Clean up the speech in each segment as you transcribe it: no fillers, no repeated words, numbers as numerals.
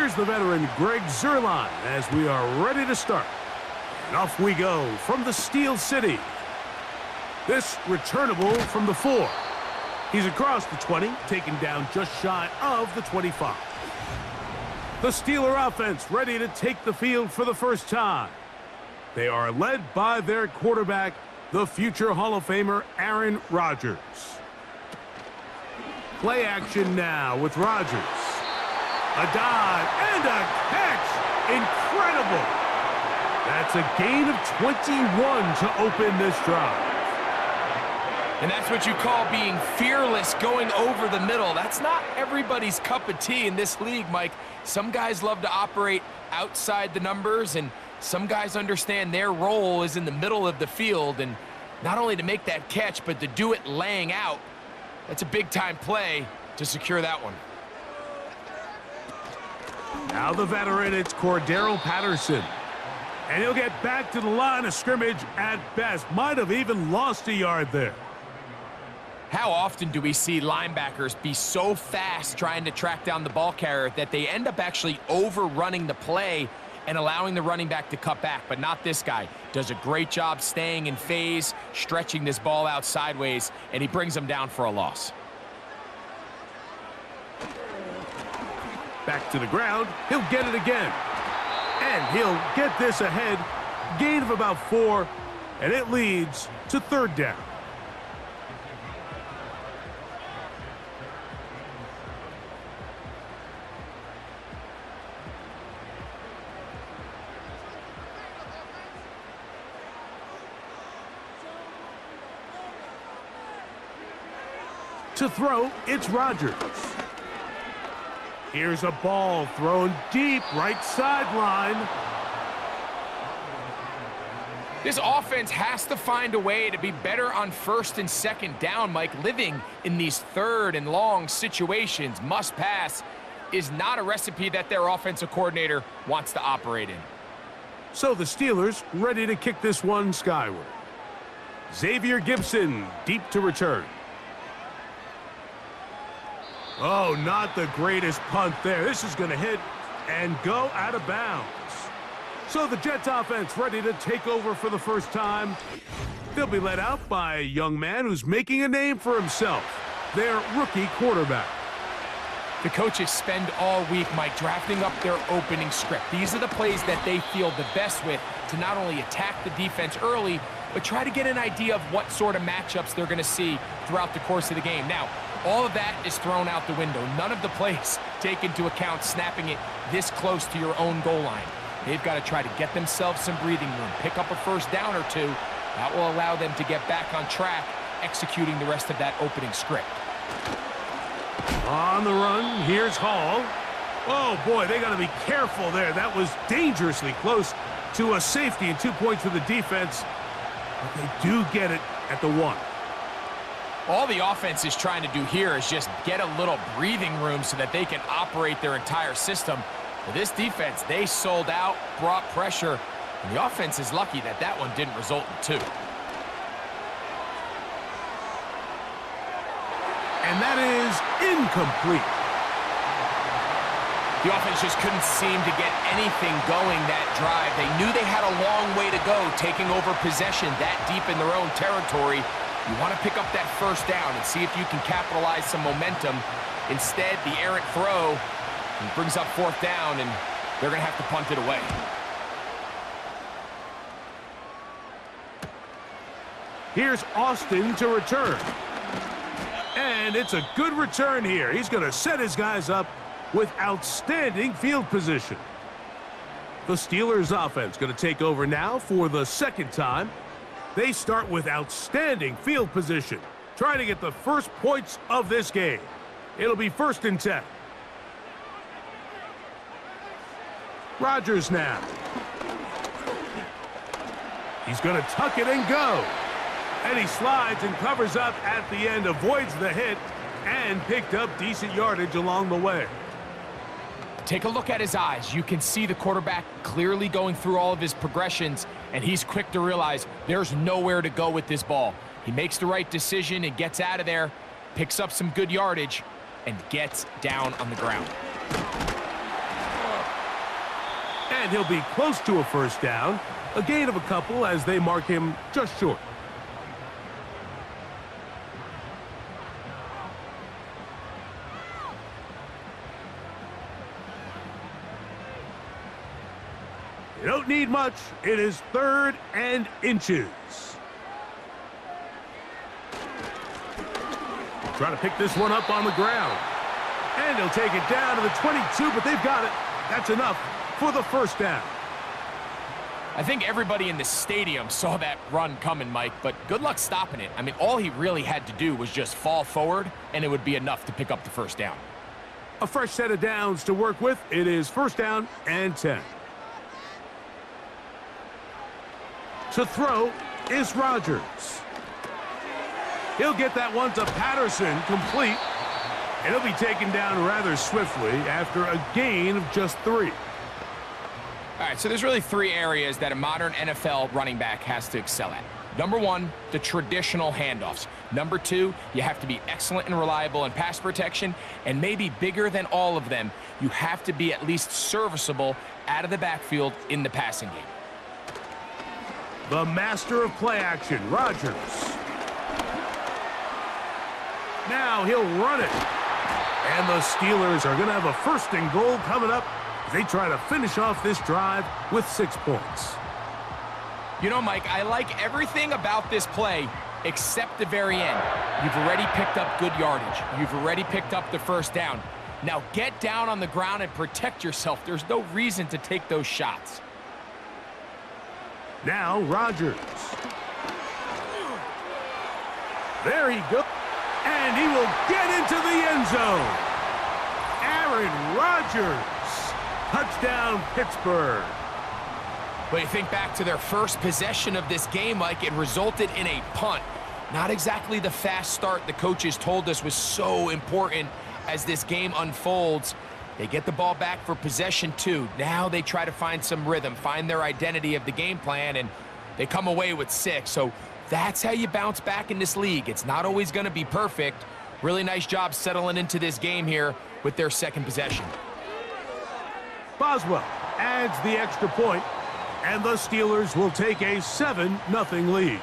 Here's the veteran Greg Zuerlein as we are ready to start. And off we go from the Steel City. This returnable from the 4. He's across the 20, taken down just shy of the 25. The Steeler offense ready to take the field for the first time. They are led by their quarterback, the future Hall of Famer Aaron Rodgers. Play action now with Rodgers. A dive and a catch. Incredible. That's a gain of 21 to open this drive. And that's what you call being fearless, going over the middle. That's not everybody's cup of tea in this league, Mike. Some guys love to operate outside the numbers, and some guys understand their role is in the middle of the field, and not only to make that catch, but to do it laying out. That's a big-time play to secure that one. Now the veteran, it's Cordero Patterson. And he'll get back to the line of scrimmage at best. Might have even lost a yard there. How often do we see linebackers be so fast trying to track down the ball carrier that they end up actually overrunning the play and allowing the running back to cut back? But not this guy. Does a great job staying in phase, stretching this ball out sideways, and he brings them down for a loss. Back to the ground. He'll get it again. And he'll get this ahead. Gain of about 4, and it leads to 3rd down. To throw, it's Rodgers. Here's a ball thrown deep right sideline. This offense has to find a way to be better on 1st and 2nd down, Mike. Living in these 3rd and long situations, must pass, is not a recipe that their offensive coordinator wants to operate in. So the Steelers ready to kick this one skyward. Xavier Gipson deep to return. Oh, not the greatest punt there. This is going to hit and go out of bounds. So the Jets offense ready to take over for the first time. They'll be led out by a young man who's making a name for himself, their rookie quarterback. The coaches spend all week, Mike, drafting up their opening script. These are the plays that they feel the best with to not only attack the defense early, but try to get an idea of what sort of matchups they're going to see throughout the course of the game. Now, all of that is thrown out the window. None of the plays take into account snapping it this close to your own goal line. They've got to try to get themselves some breathing room, pick up a 1st down or 2. That will allow them to get back on track, executing the rest of that opening script. On the run, here's Hall. Oh, boy, they got to be careful there. That was dangerously close to a safety and 2 points for the defense. But they do get it at the 1. All the offense is trying to do here is just get a little breathing room so that they can operate their entire system. But this defense, they sold out, brought pressure, and the offense is lucky that that one didn't result in 2. And that is incomplete. The offense just couldn't seem to get anything going that drive. They knew they had a long way to go, taking over possession that deep in their own territory. You want to pick up that 1st down and see if you can capitalize some momentum. Instead, the errant throw brings up 4th down, and they're going to have to punt it away. Here's Austin to return. And it's a good return here. He's going to set his guys up with outstanding field position. The Steelers offense going to take over now for the 2nd time. They start with outstanding field position, trying to get the first points of this game. It'll be 1st and 10. Rodgers now. He's going to tuck it and go. And he slides and covers up at the end, avoids the hit, and picked up decent yardage along the way. Take a look at his eyes. You can see the quarterback clearly going through all of his progressions, and he's quick to realize there's nowhere to go with this ball. He makes the right decision and gets out of there, picks up some good yardage, and gets down on the ground. And he'll be close to a first down. A gain of a couple as they mark him just short. You don't need much. It is 3rd and inches. Trying to pick this one up on the ground. And he'll take it down to the 22, but they've got it. That's enough for the first down. I think everybody in the stadium saw that run coming, Mike, but good luck stopping it. I mean, all he really had to do was just fall forward, and it would be enough to pick up the first down. A fresh set of downs to work with. It is 1st down and 10. To throw is Rodgers. He'll get that one to Patterson, complete. And he'll be taken down rather swiftly after a gain of just 3. All right, so there's really 3 areas that a modern NFL running back has to excel at. Number 1, the traditional handoffs. Number 2, you have to be excellent and reliable in pass protection. And maybe bigger than all of them, you have to be at least serviceable out of the backfield in the passing game. The master of play action, Rodgers. Now he'll run it. And the Steelers are going to have a 1st and goal coming up as they try to finish off this drive with 6 points. You know, Mike, I like everything about this play except the very end. You've already picked up good yardage. You've already picked up the first down. Now get down on the ground and protect yourself. There's no reason to take those shots. Now Rodgers. There he goes. And he will get into the end zone. Aaron Rodgers. Touchdown, Pittsburgh. But you think back to their first possession of this game, Mike, it resulted in a punt. Not exactly the fast start the coaches told us was so important as this game unfolds. They get the ball back for possession 2. Now they try to find some rhythm, find their identity of the game plan, and they come away with 6. So that's how you bounce back in this league. It's not always going to be perfect. Really nice job settling into this game here with their 2nd possession. Boswell adds the extra point, and the Steelers will take a 7-0 lead.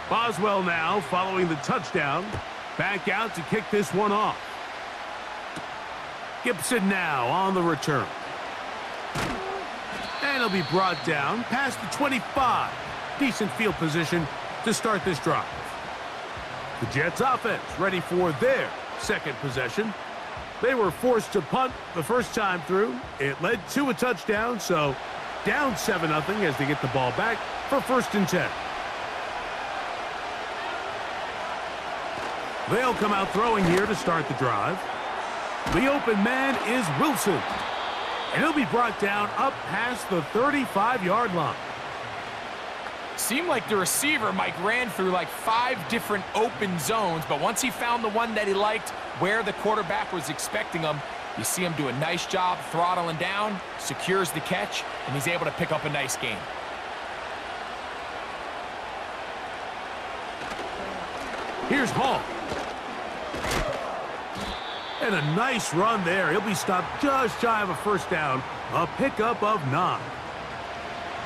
Boswell now following the touchdown. Back out to kick this one off. Gibson now on the return. And he'll be brought down past the 25. Decent field position to start this drive. The Jets offense ready for their 2nd possession. They were forced to punt the first time through. It led to a touchdown, so down 7-0 as they get the ball back for 1st and 10. They'll come out throwing here to start the drive. The open man is Wilson. And he'll be brought down up past the 35-yard line. Seemed like the receiver, Mike, ran through like 5 different open zones, but once he found the one that he liked where the quarterback was expecting him, you see him do a nice job throttling down, secures the catch, and he's able to pick up a nice gain. Here's Hall. And a nice run there. He'll be stopped just shy of a first down. A pickup of 9.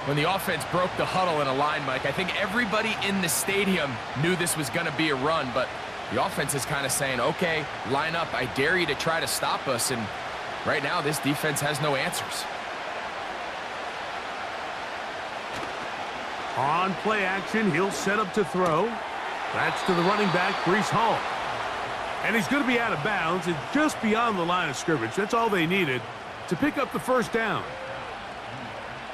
When the offense broke the huddle in a line, Mike, I think everybody in the stadium knew this was going to be a run, but the offense is kind of saying, okay, line up. I dare you to try to stop us, and right now this defense has no answers. On play action, he'll set up to throw. That's to the running back, Breece Hall. And he's going to be out of bounds. It's just beyond the line of scrimmage. That's all they needed to pick up the first down.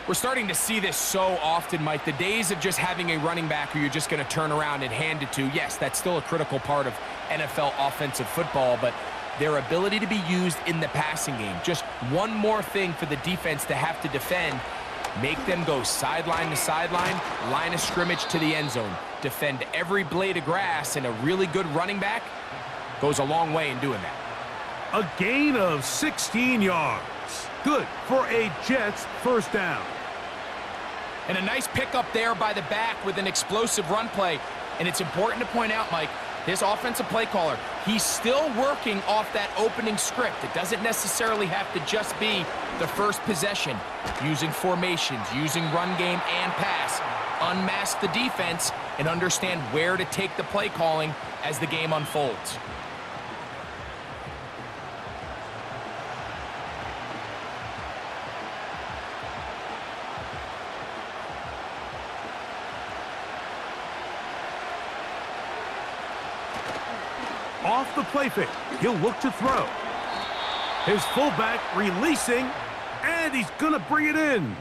We're starting to see this so often, Mike. The days of just having a running back who you're just going to turn around and hand it to, yes, that's still a critical part of NFL offensive football, but their ability to be used in the passing game, just one more thing for the defense to have to defend, make them go sideline to sideline, line of scrimmage to the end zone, defend every blade of grass, and a really good running back goes a long way in doing that. A gain of 16 yards. Good for a Jets first down. And a nice pickup there by the back with an explosive run play. And it's important to point out, Mike, this offensive play caller, he's still working off that opening script. It doesn't necessarily have to just be the first possession. Using formations, using run game and pass. Unmask the defense and understand where to take the play calling as the game unfolds. Off the play fake, he'll look to throw. His fullback releasing, and he's gonna bring it in.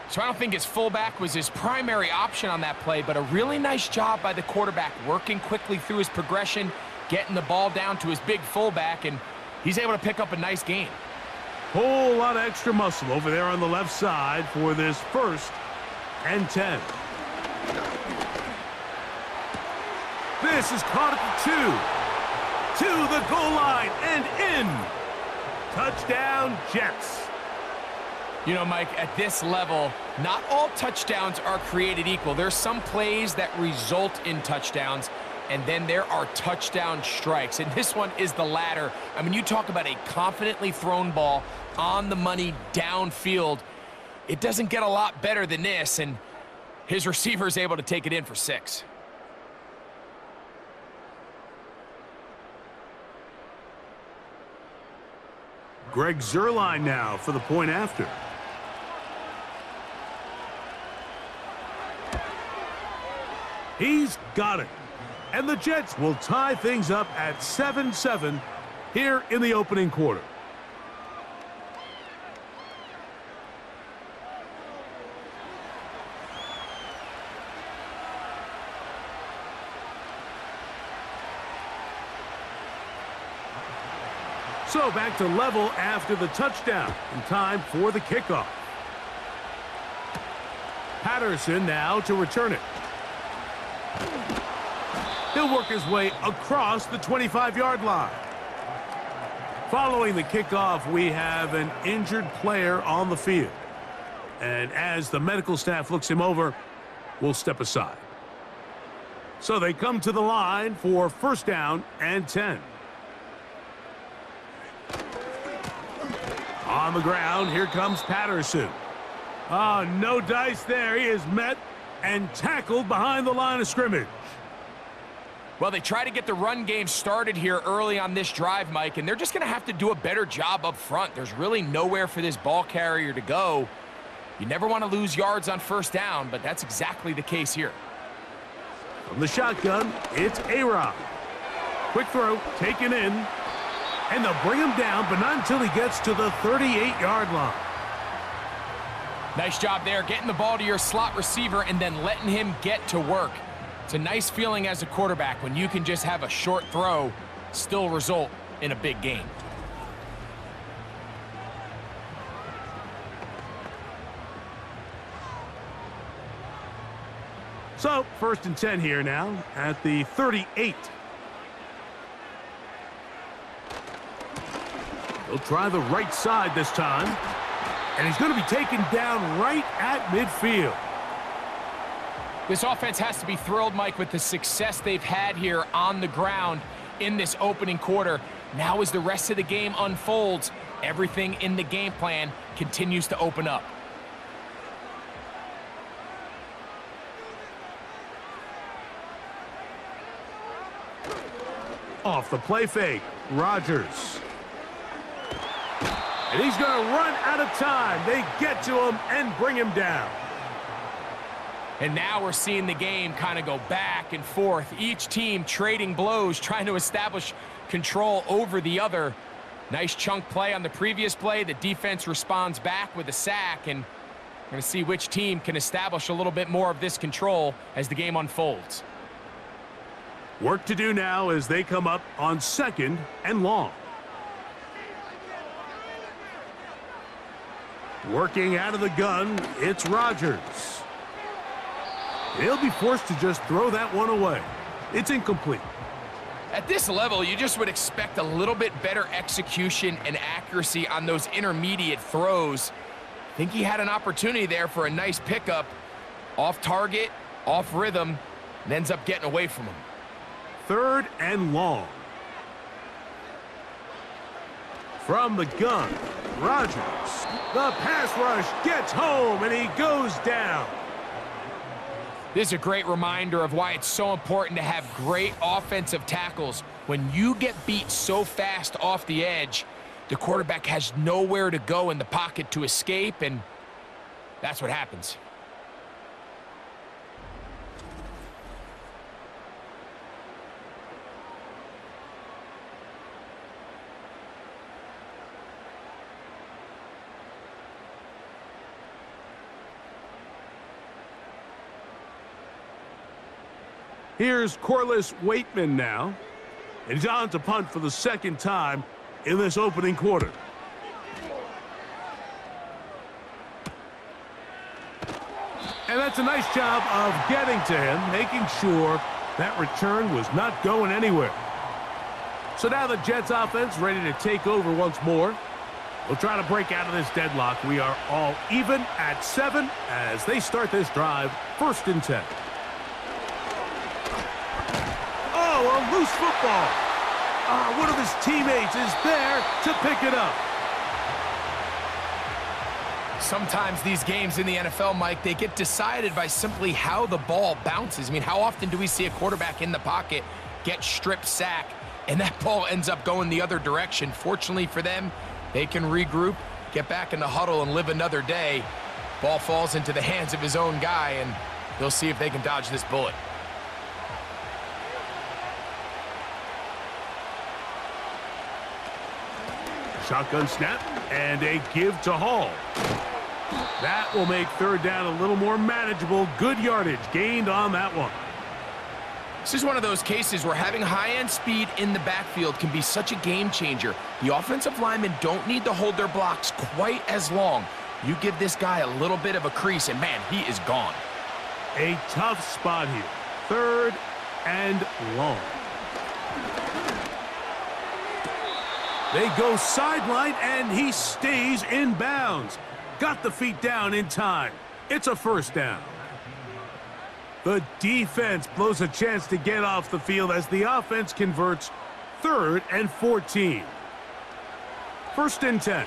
So I don't think his fullback was his primary option on that play, but a really nice job by the quarterback working quickly through his progression, getting the ball down to his big fullback, and he's able to pick up a nice gain. Whole lot of extra muscle over there on the left side for this 1st and 10. This is caught at the 2. To the goal line and in. Touchdown, Jets. You know, Mike, at this level, not all touchdowns are created equal. There's some plays that result in touchdowns, and then there are touchdown strikes. And this one is the latter. I mean, you talk about a confidently thrown ball on the money downfield. It doesn't get a lot better than this, and his receiver is able to take it in for 6. Greg Zuerlein now for the point after. He's got it. And the Jets will tie things up at 7-7 here in the opening quarter. So back to level after the touchdown, and time for the kickoff. Patterson now to return it. He'll work his way across the 25-yard line. Following the kickoff, we have an injured player on the field. And as the medical staff looks him over, we'll step aside. So they come to the line for 1st down and 10. On the ground, here comes Patterson. Oh, no dice there. He is met and tackled behind the line of scrimmage. Well, they try to get the run game started here early on this drive, Mike, and they're just going to have to do a better job up front. There's really nowhere for this ball carrier to go. You never want to lose yards on 1st down, but that's exactly the case here. From the shotgun, it's A-Rod. Quick throw, taken in. And they'll bring him down, but not until he gets to the 38-yard line. Nice job there, getting the ball to your slot receiver and then letting him get to work. It's a nice feeling as a quarterback when you can just have a short throw, still result in a big gain. So, 1st and 10 here now at the 38. He'll try the right side this time. And he's going to be taken down right at midfield. This offense has to be thrilled, Mike, with the success they've had here on the ground in this opening quarter. Now as the rest of the game unfolds, everything in the game plan continues to open up. Off the play fake, Rodgers. And he's going to run out of time. They get to him and bring him down. And now we're seeing the game kind of go back and forth. Each team trading blows, trying to establish control over the other. Nice chunk play on the previous play. The defense responds back with a sack, and we're going to see which team can establish a little bit more of this control as the game unfolds. Work to do now as they come up on 2nd and long. Working out of the gun, it's Rodgers. He'll be forced to just throw that one away. It's incomplete. At this level, you just would expect a little bit better execution and accuracy on those intermediate throws. think he had an opportunity there for a nice pickup. Off target, off rhythm, and ends up getting away from him. 3rd and long. From the gun, Rodgers. The pass rush gets home, and he goes down. This is a great reminder of why it's so important to have great offensive tackles. When you get beat so fast off the edge, the quarterback has nowhere to go in the pocket to escape, and that's what happens. Here's Corliss Waitman now. And he's on to punt for the 2nd time in this opening quarter. And that's a nice job of getting to him, making sure that return was not going anywhere. So now the Jets offense ready to take over once more. We'll try to break out of this deadlock. We are all even at 7 as they start this drive, 1st and 10. Oh, a loose football. One of his teammates is there to pick it up. Sometimes these games in the NFL, Mike, they get decided by simply how the ball bounces. I mean, how often do we see a quarterback in the pocket get strip sack, and that ball ends up going the other direction? Fortunately for them, they can regroup, get back in the huddle, and live another day. Ball falls into the hands of his own guy, and they'll see if they can dodge this bullet. Shotgun snap, and a give to Hall. That will make 3rd down a little more manageable. Good yardage gained on that one. This is one of those cases where having high-end speed in the backfield can be such a game changer. The offensive linemen don't need to hold their blocks quite as long. You give this guy a little bit of a crease, and man, he is gone. A tough spot here. 3rd and long. They go sideline, and he stays in bounds. Got the feet down in time. It's a 1st down. The defense blows a chance to get off the field as the offense converts 3rd and 14. 1st and 10.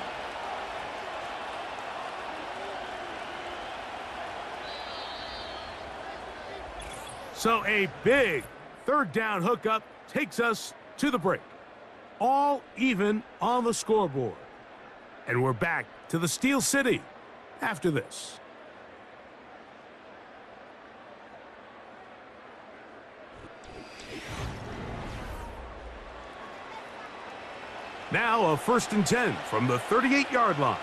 So a big 3rd down hookup takes us to the break. All even on the scoreboard. And we're back to the Steel City after this. Now a 1st and 10 from the 38-yard line.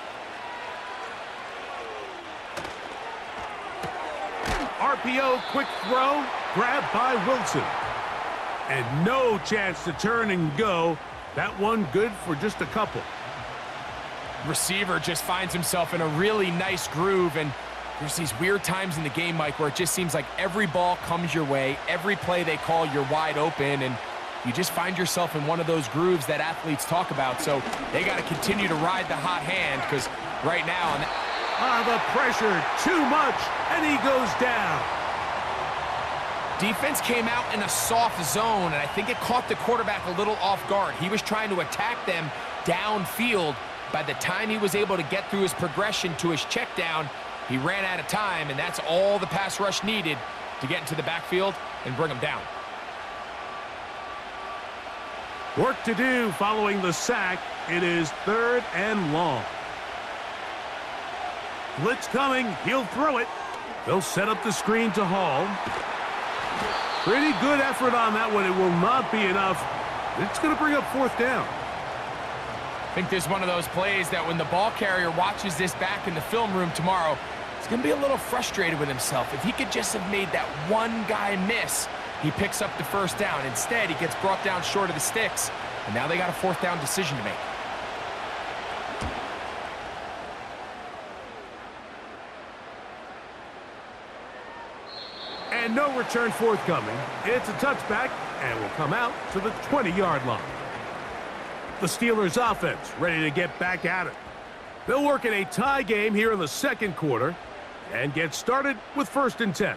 RPO, quick throw, grabbed by Wilson. And no chance to turn and go. That one good for just a couple. Receiver just finds himself in a really nice groove, and there's these weird times in the game, Mike, where it just seems like every ball comes your way, every play they call, you're wide open, and you just find yourself in one of those grooves that athletes talk about. So they got to continue to ride the hot hand, because right now... the pressure, too much, and he goes down. Defense came out in a soft zone, and I think it caught the quarterback a little off guard. He was trying to attack them downfield. By the time he was able to get through his progression to his check down, he ran out of time, and that's all the pass rush needed to get into the backfield and bring him down. Work to do following the sack. It is 3rd and long. Blitz coming. He'll throw it. They'll set up the screen to Hall. Pretty good effort on that one. It will not be enough. It's going to bring up 4th down. I think this is one of those plays that when the ball carrier watches this back in the film room tomorrow, he's going to be a little frustrated with himself. If he could just have made that one guy miss, he picks up the 1st down. Instead, he gets brought down short of the sticks, and now they got a 4th down decision to make. And no return forthcoming. It's a touchback, and will come out to the 20-yard line. The Steelers offense ready to get back at it. They'll work in a tie game here in the second quarter and get started with 1st and 10.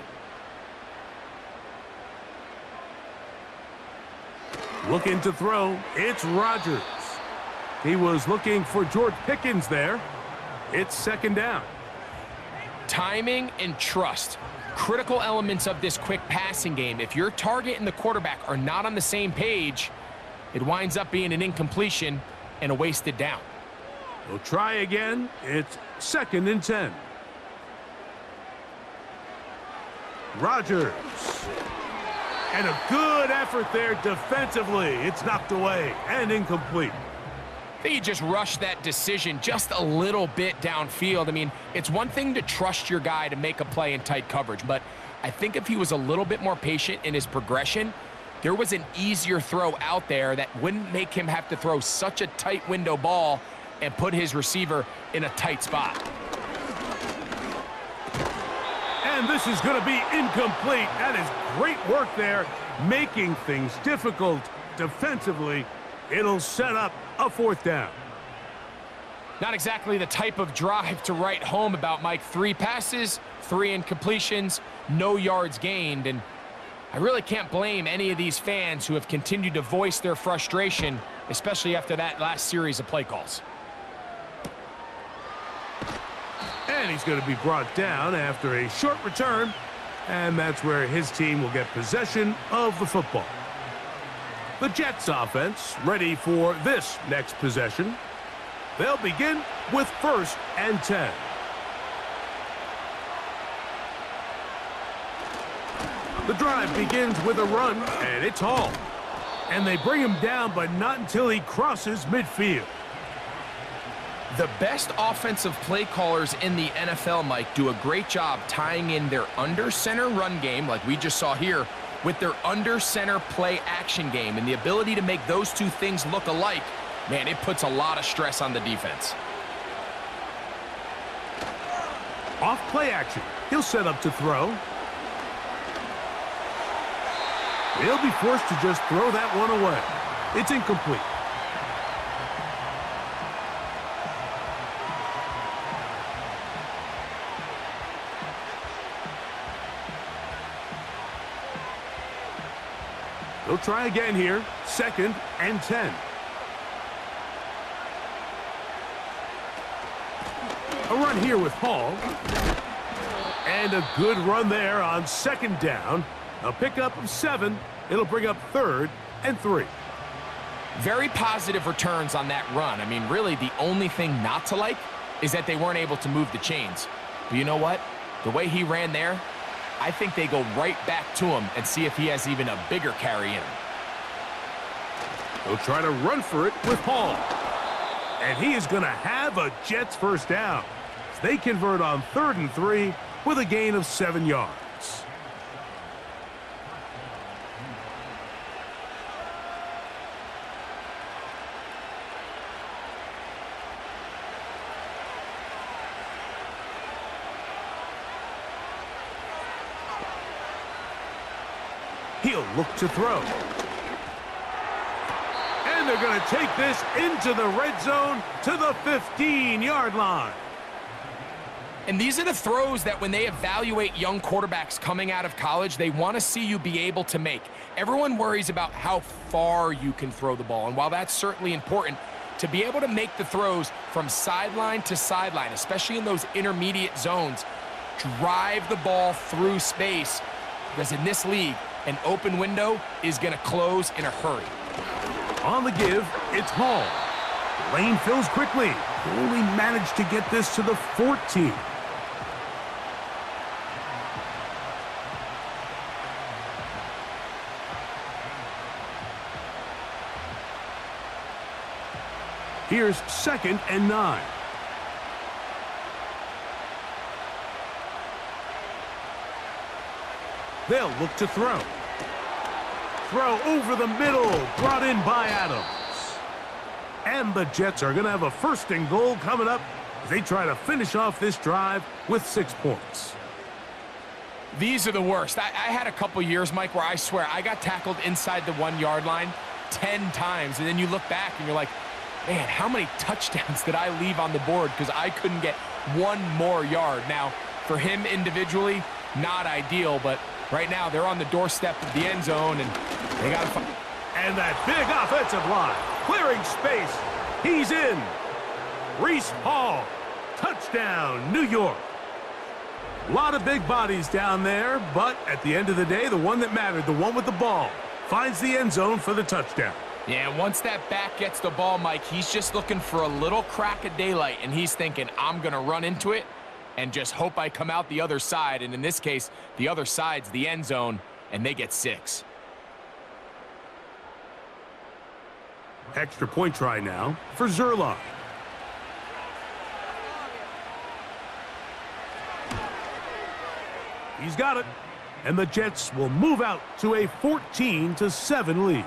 Looking to throw, it's Rodgers. He was looking for George Pickens there. It's 2nd down. Timing and trust, critical elements of this quick passing game. If your target and the quarterback are not on the same page, it winds up being an incompletion and a wasted down. We'll try again. It's 2nd and 10. Rodgers. And a good effort there defensively. It's knocked away and incomplete. I think he just rushed that decision just a little bit downfield. I mean, it's one thing to trust your guy to make a play in tight coverage, but I think if he was a little bit more patient in his progression, there was an easier throw out there that wouldn't make him have to throw such a tight window ball and put his receiver in a tight spot. And this is going to be incomplete. That is great work there, making things difficult defensively. It'll set up a 4th down. Not exactly the type of drive to write home about, Mike. 3 passes, 3 incompletions, no yards gained. And I really can't blame any of these fans who have continued to voice their frustration, especially after that last series of play calls. And he's going to be brought down after a short return. And that's where his team will get possession of the football. The Jets offense ready for this next possession. They'll begin with 1st and 10. The drive begins with a run, and it's Hall. And they bring him down, but not until he crosses midfield. The best offensive play callers in the NFL, Mike, do a great job tying in their under-center run game, like we just saw here, with their under-center play action game. And the ability to make those two things look alike, man, it puts a lot of stress on the defense. Off play action. He'll set up to throw. He'll be forced to just throw that one away. It's incomplete. They'll try again here. 2nd and 10. A run here with Hall. And a good run there on 2nd down. A pickup of 7. It'll bring up 3rd and 3. Very positive returns on that run. I mean, really, the only thing not to like is that they weren't able to move the chains. But you know what? The way he ran there, I think they go right back to him and see if he has even a bigger carry in him. They'll try to run for it with Hall. And he is going to have a Jets 1st down. They convert on 3rd and 3 with a gain of 7 yards. He'll look to throw. And they're going to take this into the red zone to the 15-yard line. And these are the throws that when they evaluate young quarterbacks coming out of college, they want to see you be able to make. Everyone worries about how far you can throw the ball. And while that's certainly important, to be able to make the throws from sideline to sideline, especially in those intermediate zones, drive the ball through space. Because in this league, an open window is going to close in a hurry. On the give, it's Hall. Lane fills quickly. Only managed to get this to the 14. Here's 2nd and 9. They'll look to throw. Throw over the middle, brought in by Adams. And the Jets are going to have a 1st and goal coming up as they try to finish off this drive with 6 points. These are the worst. I had a couple years, Mike, where I swear I got tackled inside the 1-yard line 10 times. And then you look back and you're like, Man, how many touchdowns did I leave on the board because I couldn't get one more yard? Now, for him individually, not ideal, but right now they're on the doorstep of the end zone, and they got to find. And that big offensive line, clearing space. He's in. Reese Hall, touchdown, New York. A lot of big bodies down there, but at the end of the day, the one that mattered, the one with the ball, finds the end zone for the touchdown. Yeah, once that back gets the ball, Mike, he's just looking for a little crack of daylight, and he's thinking, I'm going to run into it and just hope I come out the other side. And in this case, the other side's the end zone, and they get 6. Extra point try now for Zerline. He's got it. And the Jets will move out to a 14-7 lead.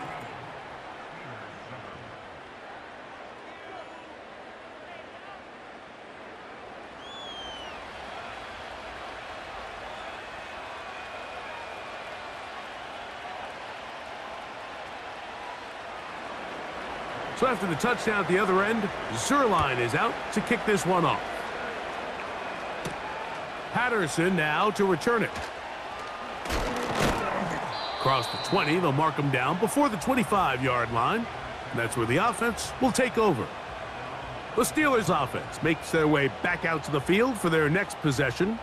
So after the touchdown at the other end, Zerline is out to kick this one off. Patterson now to return it. Across the 20, they'll mark him down before the 25-yard line. And that's where the offense will take over. The Steelers offense makes their way back out to the field for their next possession.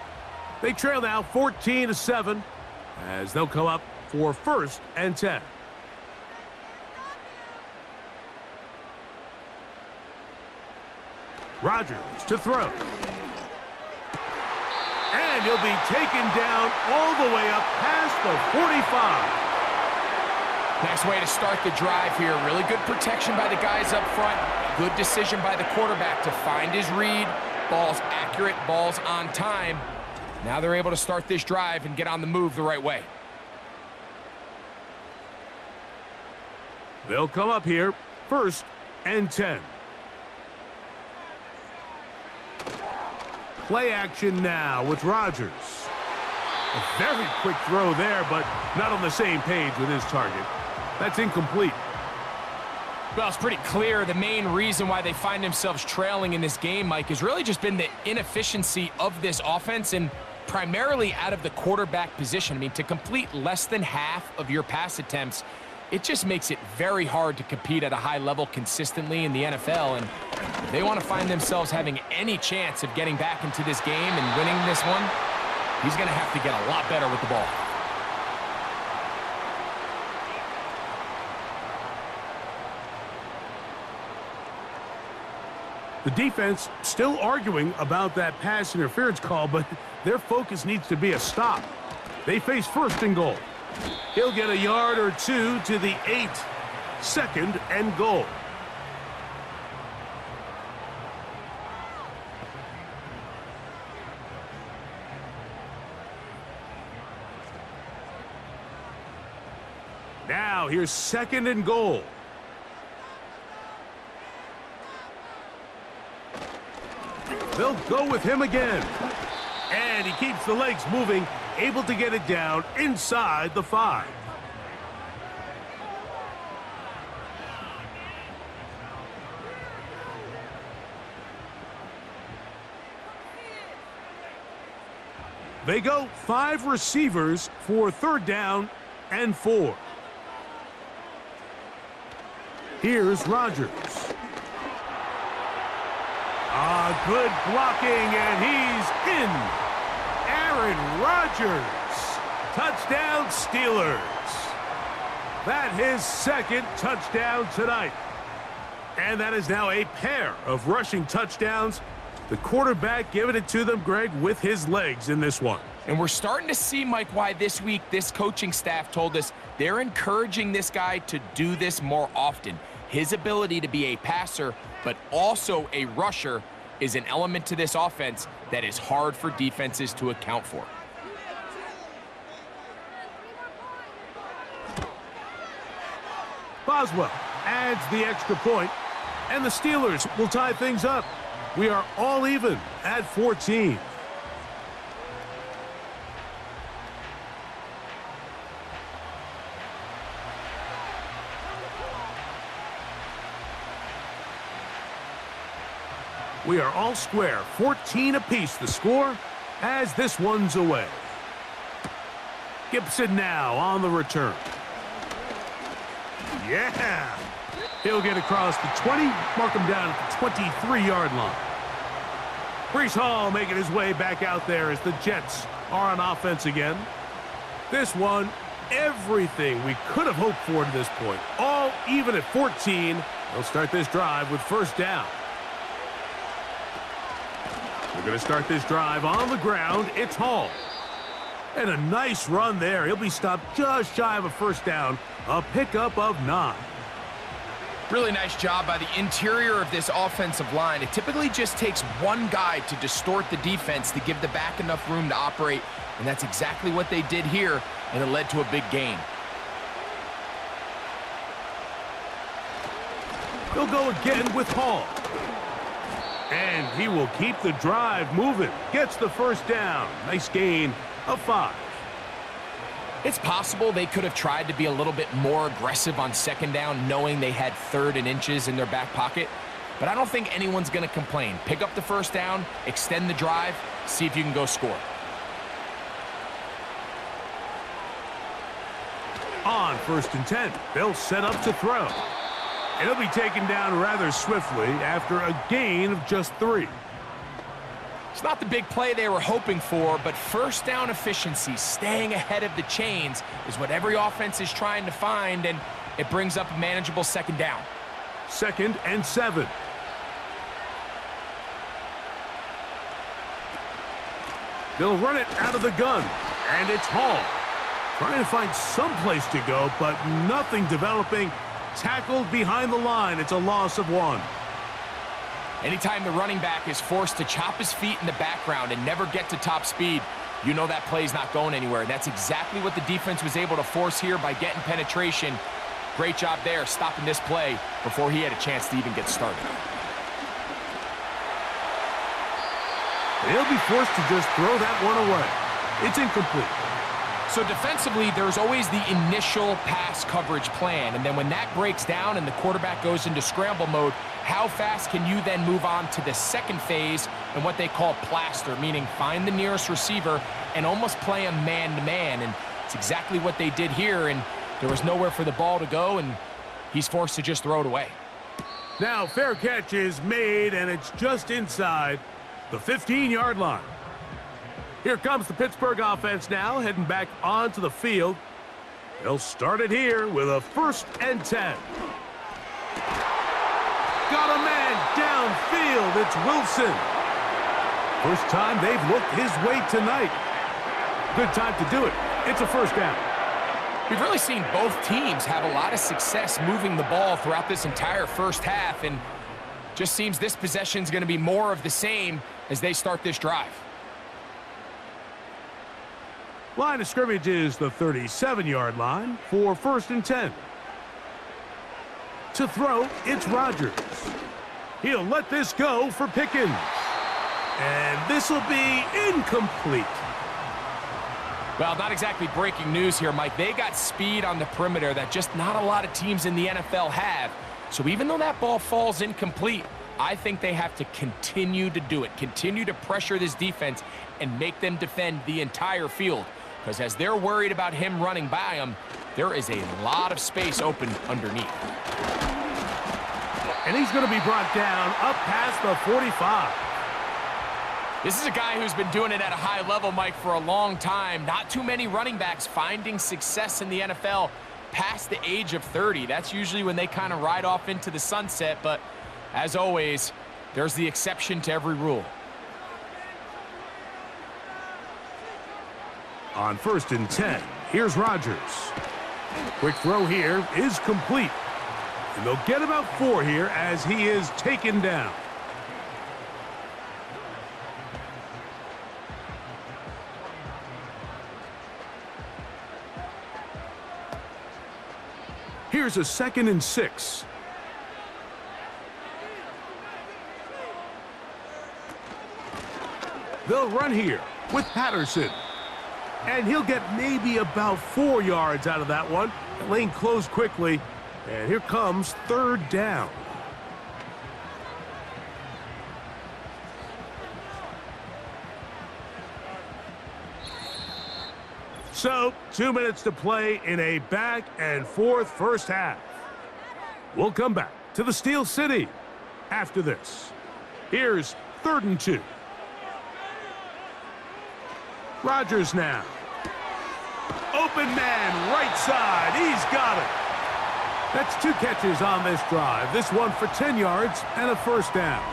They trail now 14-7 as they'll come up for 1st and 10. Rodgers to throw. And he'll be taken down all the way up past the 45. Nice way to start the drive here. Really good protection by the guys up front. Good decision by the quarterback to find his read. Ball's accurate, ball's on time. Now they're able to start this drive and get on the move the right way. They'll come up here 1st and 10. Play action now with Rodgers. A very quick throw there, but not on the same page with his target. That's incomplete. Well, it's pretty clear the main reason why they find themselves trailing in this game, Mike, has really just been the inefficiency of this offense and primarily out of the quarterback position. I mean, to complete less than half of your pass attempts, it just makes it very hard to compete at a high level consistently in the NFL. And if they want to find themselves having any chance of getting back into this game and winning this one, he's going to have to get a lot better with the ball. The defense still arguing about that pass interference call, but their focus needs to be a stop. They face 1st and goal. He'll get a yard or two to the 8. 2nd and goal. Now here's 2nd and goal. They'll go with him again. And he keeps the legs moving, able to get it down inside the 5. They go 5 receivers for 3rd down and 4. Here's Rodgers. Good blocking, and he's in. Aaron Rodgers. Touchdown, Steelers. That his 2nd touchdown tonight. And that is now a pair of rushing touchdowns. The quarterback giving it to them, Greg, with his legs in this one. And we're starting to see, Mike, why this week this coaching staff told us they're encouraging this guy to do this more often. His ability to be a passer, but also a rusher, is an element to this offense that is hard for defenses to account for. Boswell adds the extra point, and the Steelers will tie things up. We are all even at 14. We are all square, 14 apiece the score as this one's away. Gibson now on the return. Yeah! He'll get across the 20, mark him down at the 23-yard line. Breece Hall making his way back out there as the Jets are on offense again. This one, everything we could have hoped for to this point. All even at 14. They'll start this drive with first down. We're going to start this drive on the ground. It's Hall. And a nice run there. He'll be stopped just shy of a first down. A pickup of 9. Really nice job by the interior of this offensive line. It typically just takes one guy to distort the defense to give the back enough room to operate, and that's exactly what they did here, and it led to a big gain. He'll go again with Hall. And he will keep the drive moving. Gets the first down. Nice gain of 5. It's possible they could have tried to be a little bit more aggressive on second down, knowing they had 3rd and inches in their back pocket. But I don't think anyone's going to complain. Pick up the first down, extend the drive, see if you can go score. On 1st and 10, they'll set up to throw. And he'll be taken down rather swiftly after a gain of just 3. It's not the big play they were hoping for, but first down efficiency, staying ahead of the chains, is what every offense is trying to find, and it brings up a manageable second down. 2nd and 7. They'll run it out of the gun, and it's Hall. Trying to find some place to go, but nothing developing. Tackled behind the line. It's a loss of 1. Anytime the running back is forced to chop his feet in the background and never get to top speed, you know that play's not going anywhere. That's exactly what the defense was able to force here by getting penetration. Great job there, stopping this play before he had a chance to even get started. He'll be forced to just throw that one away. It's incomplete. So defensively, there's always the initial pass coverage plan, and then when that breaks down and the quarterback goes into scramble mode, how fast can you then move on to the second phase and what they call plaster, meaning find the nearest receiver and almost play him man-to-man, and it's exactly what they did here, and there was nowhere for the ball to go, and he's forced to just throw it away. Now fair catch is made, and it's just inside the 15-yard line. Here comes the Pittsburgh offense now, heading back onto the field. They'll start it here with a 1st and 10. Got a man downfield. It's Wilson. First time they've looked his way tonight. Good time to do it. It's a first down. We've really seen both teams have a lot of success moving the ball throughout this entire first half, and just seems this possession is going to be more of the same as they start this drive. Line of scrimmage is the 37-yard line for 1st and 10. To throw, it's Rodgers. He'll let this go for Pickens. And this will be incomplete. Well, not exactly breaking news here, Mike. They got speed on the perimeter that just not a lot of teams in the NFL have. So even though that ball falls incomplete, I think they have to continue to do it, continue to pressure this defense and make them defend the entire field. Because as they're worried about him running by them, there is a lot of space open underneath. And he's going to be brought down up past the 45. This is a guy who's been doing it at a high level, Mike, for a long time. Not too many running backs finding success in the NFL past the age of 30. That's usually when they kind of ride off into the sunset. But as always, there's the exception to every rule. On 1st and 10, here's Rodgers. Quick throw here is complete. And they'll get about 4 here as he is taken down. Here's a 2nd and 6. They'll run here with Patterson. And he'll get maybe about 4 yards out of that one. The lane closed quickly. And here comes 3rd down. So, 2 minutes to play in a back-and-forth first half. We'll come back to the Steel City after this. Here's 3rd and 2. Rodgers now. Open man, right side. He's got it. That's 2 catches on this drive. This one for 10 yards and a first down.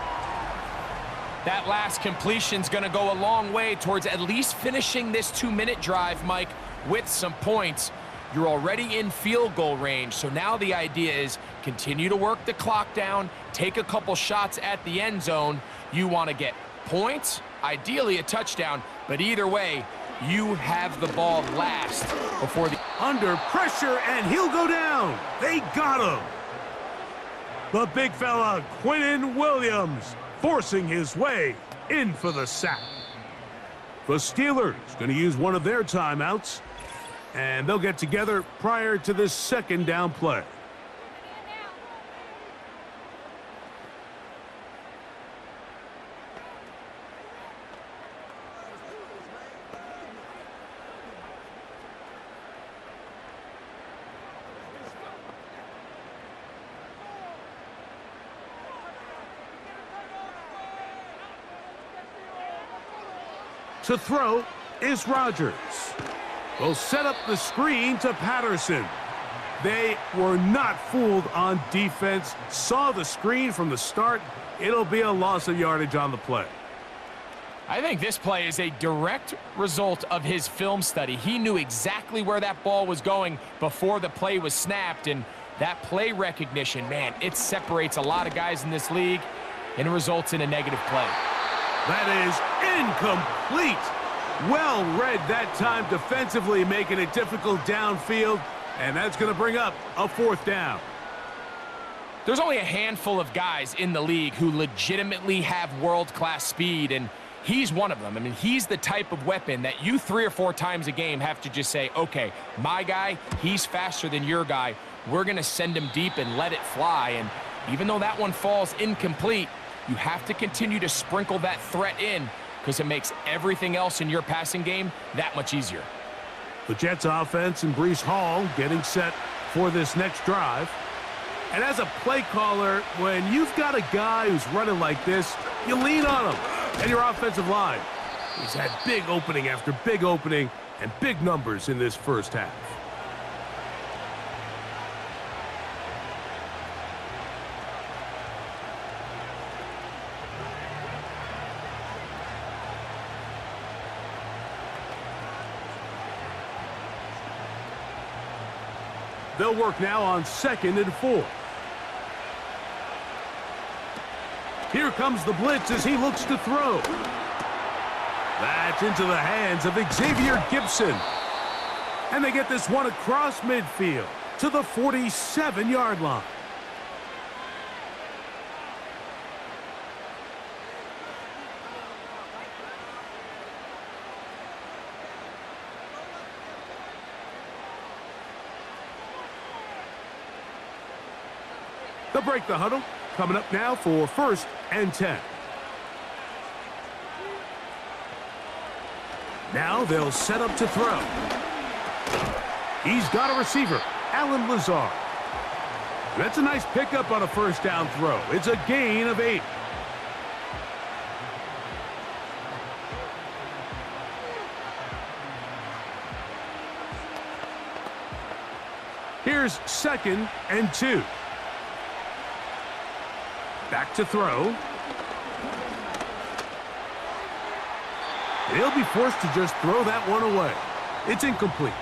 That last completion's going to go a long way towards at least finishing this 2-minute drive, Mike, with some points. You're already in field goal range, so now the idea is continue to work the clock down, take a couple shots at the end zone. You want to get points, ideally a touchdown, but either way, you have the ball last before the... Under pressure, and he'll go down. They got him. The big fella, Quinnen Williams, forcing his way in for the sack. The Steelers going to use one of their timeouts, and they'll get together prior to this 2nd down play. To throw is Rodgers. Will set up the screen to Patterson. They were not fooled on defense. Saw the screen from the start. It'll be a loss of yardage on the play. I think this play is a direct result of his film study. He knew exactly where that ball was going before the play was snapped, and that play recognition, man, it separates a lot of guys in this league, and it results in a negative play. That is incomplete. Well read that time defensively, making it difficult downfield, and that's going to bring up a 4th down. There's only a handful of guys in the league who legitimately have world-class speed, and he's one of them. I mean, he's the type of weapon that you 3 or 4 times a game have to just say, okay, my guy, he's faster than your guy. We're going to send him deep and let it fly, and even though that one falls incomplete, you have to continue to sprinkle that threat in because it makes everything else in your passing game that much easier. The Jets offense and Breece Hall getting set for this next drive. And as a play caller, when you've got a guy who's running like this, you lean on him and your offensive line. He's had big opening after big opening and big numbers in this first half. They'll work now on 2nd and 4. Here comes the blitz as he looks to throw. That's into the hands of Xavier Gibson. And they get this one across midfield to the 47-yard line. They'll break the huddle. Coming up now for 1st and 10. Now they'll set up to throw. He's got a receiver, Alan Lazard. That's a nice pickup on a 1st down throw. It's a gain of 8. Here's 2nd and 2. Back to throw. He'll be forced to just throw that one away. It's incomplete.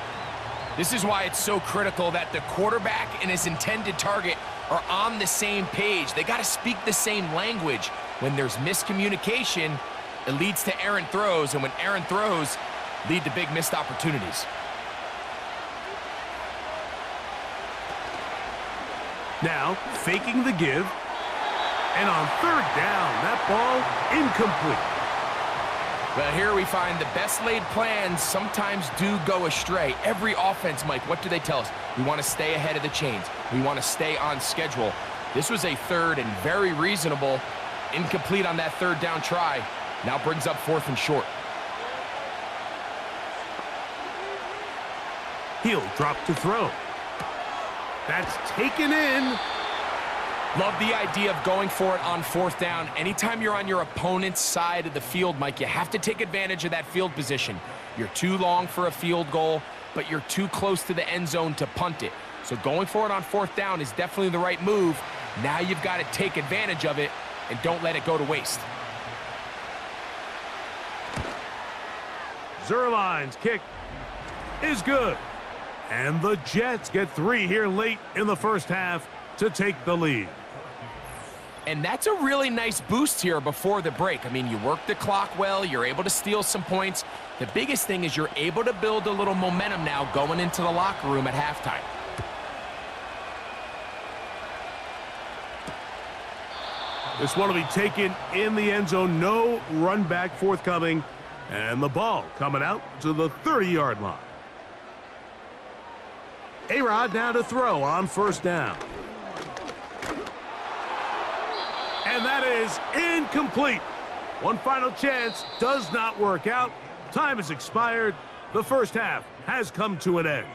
This is why it's so critical that the quarterback and his intended target are on the same page. They got to speak the same language. When there's miscommunication, it leads to errant throws, and when errant throws lead to big missed opportunities. Now, faking the give. And on 3rd down, that ball incomplete. Well, here we find the best laid plans sometimes do go astray. Every offense, Mike, what do they tell us? We want to stay ahead of the chains. We want to stay on schedule. This was a 3rd and very reasonable. Incomplete on that 3rd down try. Now brings up 4th and short. He'll drop to throw. That's taken in. Love the idea of going for it on fourth down. Anytime you're on your opponent's side of the field, Mike, you have to take advantage of that field position. You're too long for a field goal, but you're too close to the end zone to punt it. So going for it on fourth down is definitely the right move. Now you've got to take advantage of it and don't let it go to waste. Zerline's kick is good. And the Jets get 3 here late in the first half to take the lead. And that's a really nice boost here before the break. I mean, you work the clock well, you're able to steal some points. The biggest thing is you're able to build a little momentum now going into the locker room at halftime. This one will be taken in the end zone. No run back forthcoming. And the ball coming out to the 30-yard line. A-Rod now to throw on first down. And that is incomplete. One final chance does not work out. Time has expired. The first half has come to an end.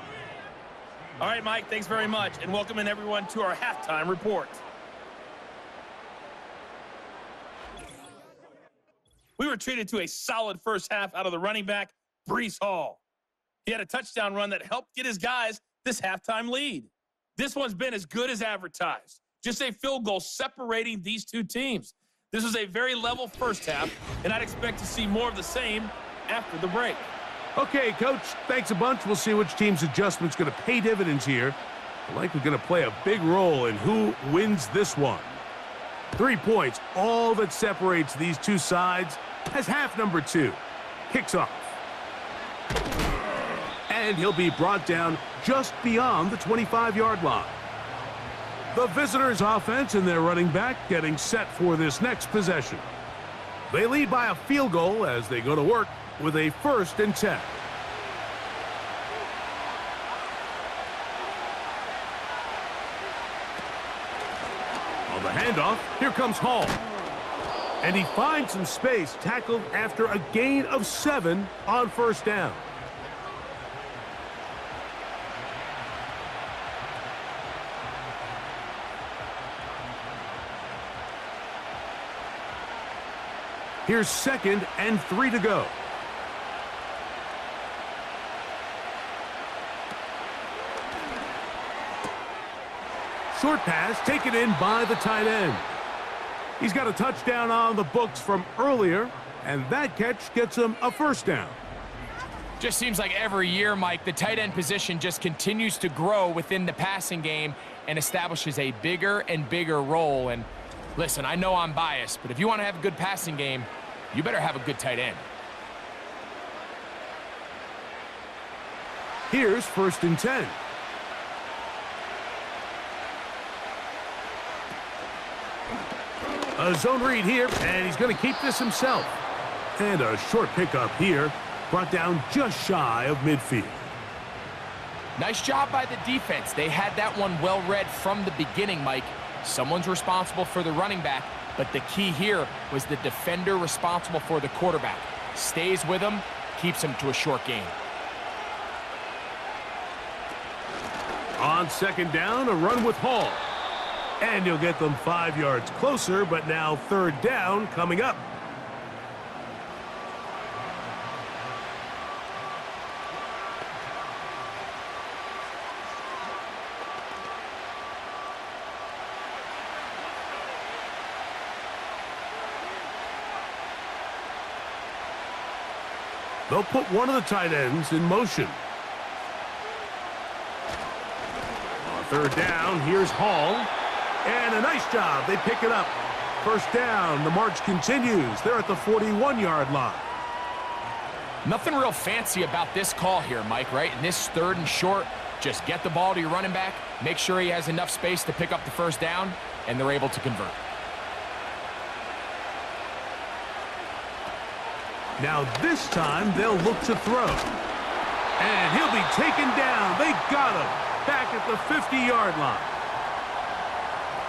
All right, Mike, thanks very much. And welcome in everyone to our halftime report. We were treated to a solid first half out of the running back, Breece Hall. He had a touchdown run that helped get his guys this halftime lead. This one's been as good as advertised. Just a field goal separating these two teams. This was a very level first half, and I'd expect to see more of the same after the break. Okay, Coach, thanks a bunch. We'll see which team's adjustment's going to pay dividends here. Likely going to play a big role in who wins this one. 3 points, all that separates these two sides as half number 2 kicks off. And he'll be brought down just beyond the 25-yard line. The visitors' offense and their running back getting set for this next possession. They lead by a field goal as they go to work with a 1st and 10. On the handoff, here comes Hall. And he finds some space, tackled after a gain of 7 on first down. Here's 2nd and 3 to go. Short pass taken in by the tight end. He's got a touchdown on the books from earlier, and that catch gets him a 1st down. Just seems like every year, Mike, the tight end position just continues to grow within the passing game and establishes a bigger and bigger role. And listen, I know I'm biased, but if you want to have a good passing game, you better have a good tight end. Here's 1st and 10. A zone read here, and he's going to keep this himself. And a short pickup here, brought down just shy of midfield. Nice job by the defense. They had that one well read from the beginning, Mike. Someone's responsible for the running back, but the key here was the defender responsible for the quarterback. Stays with him, keeps him to a short gain. On 2nd down, a run with Hall. And you'll get them 5 yards closer, but now 3rd down coming up. They'll put one of the tight ends in motion. On 3rd down, here's Hall. And a nice job. They pick it up. 1st down. The march continues. They're at the 41-yard line. Nothing real fancy about this call here, Mike, right? In this 3rd and short, just get the ball to your running back, make sure he has enough space to pick up the 1st down, and they're able to convert. Now this time they'll look to throw. And he'll be taken down. They got him back at the 50-yard line.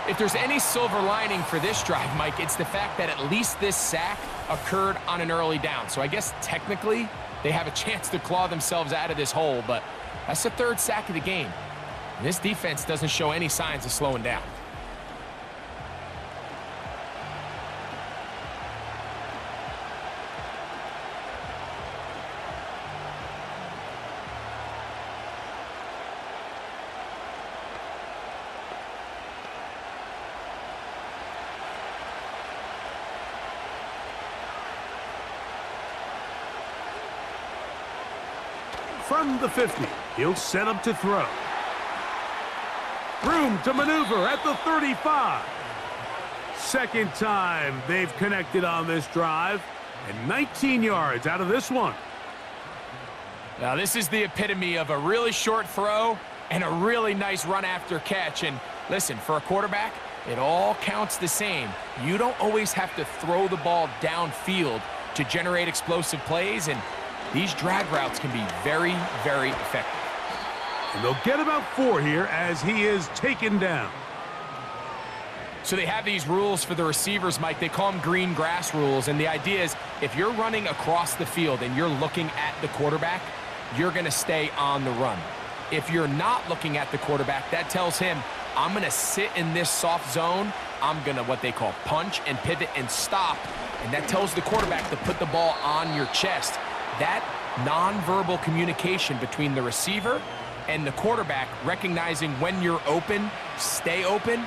If there's any silver lining for this drive, Mike, it's the fact that at least this sack occurred on an early down. So I guess technically they have a chance to claw themselves out of this hole, but That's the third sack of the game. And this defense doesn't show any signs of slowing down. From the 50, he'll set up to throw. Room to maneuver at the 35. Second time they've connected on this drive, and 19 yards out of this one. Now, this is the epitome of a really short throw and a really nice run after catch. And listen, for a quarterback, it all counts the same. You don't always have to throw the ball downfield to generate explosive plays, and these drag routes can be very, very effective. And they'll get about 4 here as he is taken down. So they have these rules for the receivers, Mike. They call them green grass rules. And the idea is if you're running across the field and you're looking at the quarterback, you're going to stay on the run. If you're not looking at the quarterback, that tells him, I'm going to sit in this soft zone. I'm going to what they call punch and pivot and stop. And that tells the quarterback to put the ball on your chest. That nonverbal communication between the receiver and the quarterback, recognizing when you're open, stay open,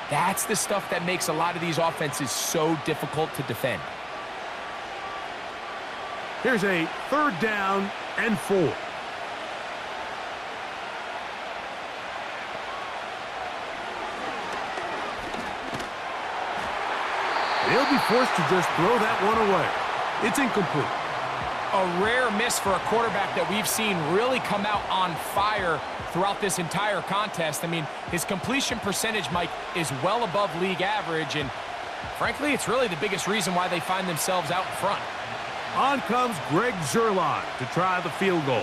that's the stuff that makes a lot of these offenses so difficult to defend. Here's a 3rd down and 4. He'll be forced to just throw that one away. It's incomplete. A rare miss for a quarterback that we've seen really come out on fire throughout this entire contest. I mean, his completion percentage, Mike, is well above league average, and frankly, it's really the biggest reason why they find themselves out in front. On comes Greg Zuerlein to try the field goal.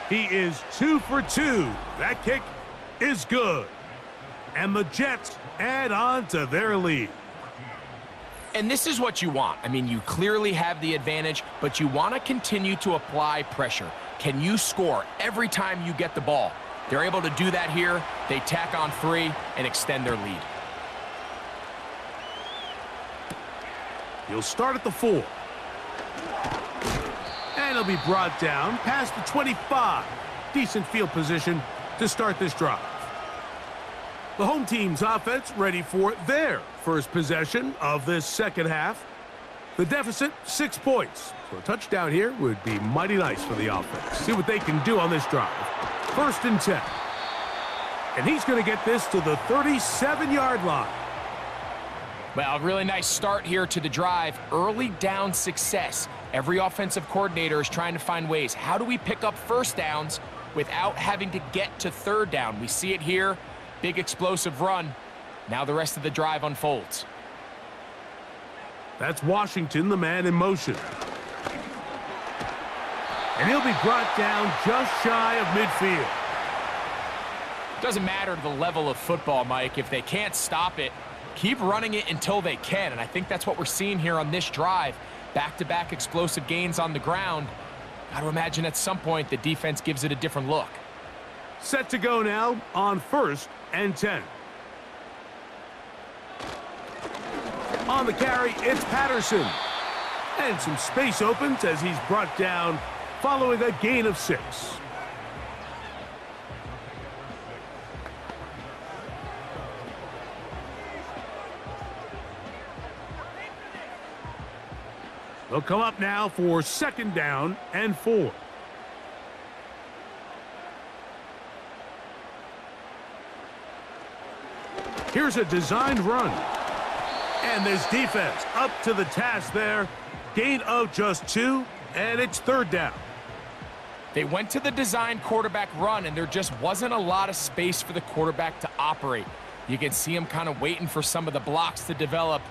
He is 2 for 2. That kick is good. And the Jets add on to their lead. And this is what you want. I mean, you clearly have the advantage, but you want to continue to apply pressure. Can you score every time you get the ball? They're able to do that here. They tack on 3 and extend their lead. He'll start at the 4. And he'll be brought down past the 25. Decent field position to start this drive. The home team's offense ready for their first possession of this second half. The deficit, 6 points. So a touchdown here would be mighty nice for the offense. See what they can do on this drive. 1st and 10. And he's going to get this to the 37-yard line. Well, a really nice start here to the drive. Early down success. Every offensive coordinator is trying to find ways. How do we pick up first downs without having to get to 3rd down? We see it here. Big explosive run. Now the rest of the drive unfolds. That's Washington, the man in motion. And he'll be brought down just shy of midfield. Doesn't matter the level of football, Mike. If they can't stop it, keep running it until they can. And I think that's what we're seeing here on this drive. Back-to-back explosive gains on the ground. Got to imagine at some point the defense gives it a different look. Set to go now on 1st and 10. On the carry, it's Patterson. And some space opens as he's brought down following a gain of 6. They'll come up now for 2nd down and 4. Here's a designed run. And this defense up to the task there. Gain of just 2, and it's 3rd down. They went to the designed quarterback run, and there just wasn't a lot of space for the quarterback to operate. You can see him kind of waiting for some of the blocks to develop.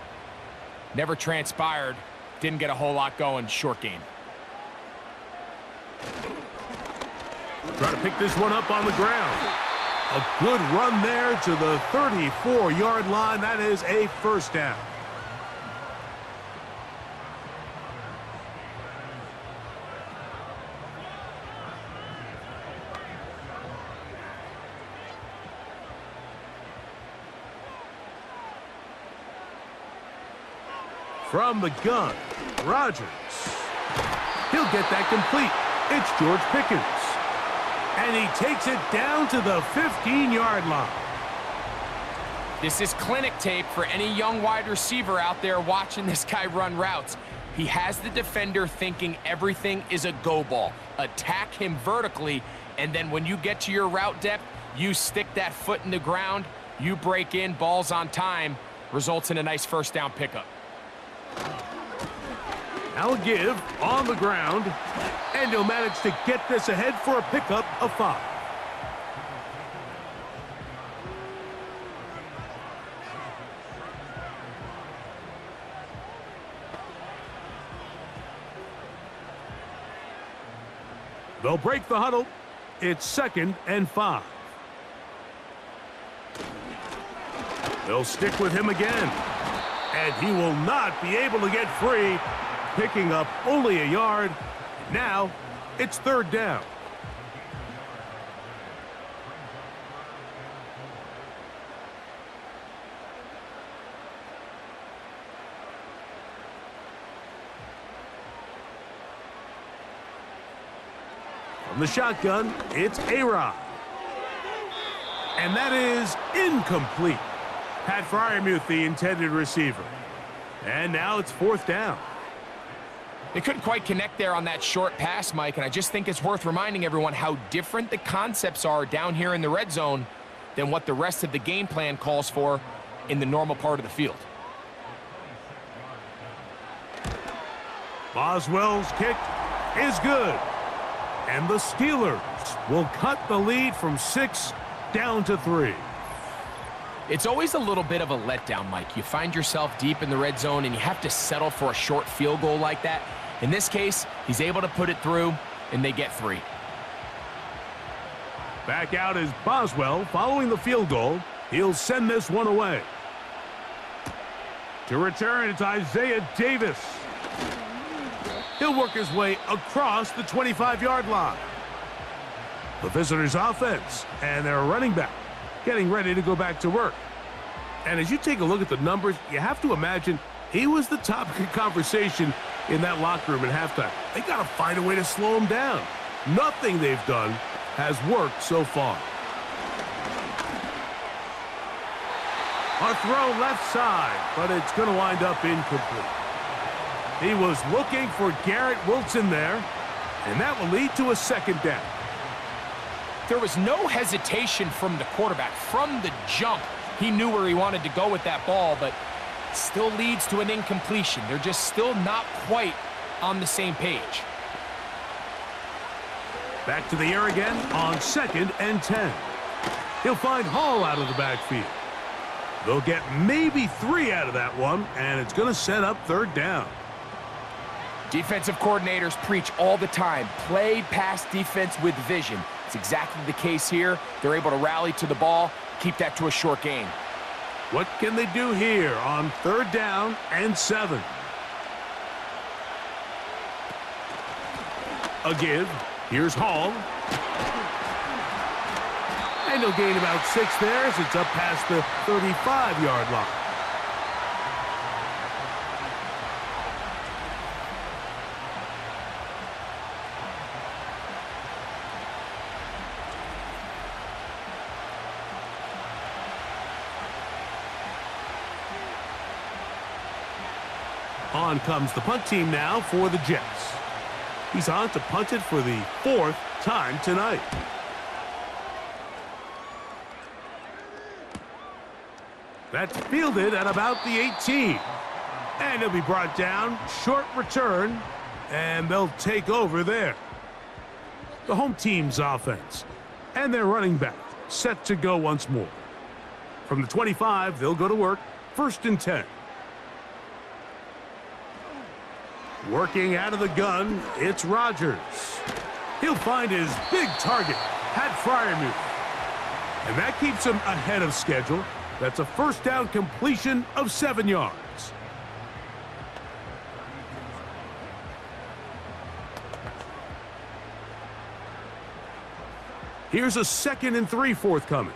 Never transpired. Didn't get a whole lot going. Short game. Try to pick this one up on the ground. A good run there to the 34-yard line. That is a 1st down. From the gun, Rodgers. He'll get that complete. It's George Pickens. And he takes it down to the 15-yard line. This is clinic tape for any young wide receiver out there watching this guy run routes. He has the defender thinking everything is a go ball. Attack him vertically, and then when you get to your route depth, you stick that foot in the ground, you break in, ball's on time, results in a nice first down pickup. Now a give on the ground, and he'll manage to get this ahead for a pickup of 5. They'll break the huddle. It's 2nd and 5. They'll stick with him again. And he will not be able to get free, picking up only a yard. Now, it's 3rd down. From the shotgun, it's A-Rod. And that is incomplete. Pat Freiermuth, the intended receiver. And now it's 4th down. They couldn't quite connect there on that short pass, Mike, and I just think it's worth reminding everyone how different the concepts are down here in the red zone than what the rest of the game plan calls for in the normal part of the field. Boswell's kick is good. And the Steelers will cut the lead from 6 down to 3. It's always a little bit of a letdown, Mike. You find yourself deep in the red zone and you have to settle for a short field goal like that. In this case, he's able to put it through, and they get 3. Back out is Boswell following the field goal. He'll send this one away. To return, it's Isaiah Davis. He'll work his way across the 25-yard line. The visitors' offense and their running back getting ready to go back to work. And as you take a look at the numbers, you have to imagine he was the topic of conversation in that locker room at halftime. They got to find a way to slow him down. Nothing they've done has worked so far. A throw left side, but it's going to wind up incomplete. He was looking for Garrett Wilson there, and that will lead to a 2nd down. There was no hesitation from the quarterback. From the jump, he knew where he wanted to go with that ball, but still leads to an incompletion. They're just still not quite on the same page. Back to the air again on 2nd and 10. He'll find Hall out of the backfield. They'll get maybe 3 out of that one, and it's going to set up 3rd down. Defensive coordinators preach all the time, play pass defense with vision. It's exactly the case here. They're able to rally to the ball, keep that to a short gain. What can they do here on 3rd down and 7? A give. Here's Hall. And he'll gain about 6 there as it's up past the 35-yard line. On comes the punt team now for the Jets. He's on to punt it for the 4th time tonight. That's fielded at about the 18. And he'll be brought down. Short return. And they'll take over there. The home team's offense. And their running back set to go once more. From the 25, they'll go to work. 1st and 10. Working out of the gun, it's Rodgers. He'll find his big target, Pat Freiermuth. And that keeps him ahead of schedule. That's a 1st down completion of 7 yards. Here's a 2nd and 3 forthcoming.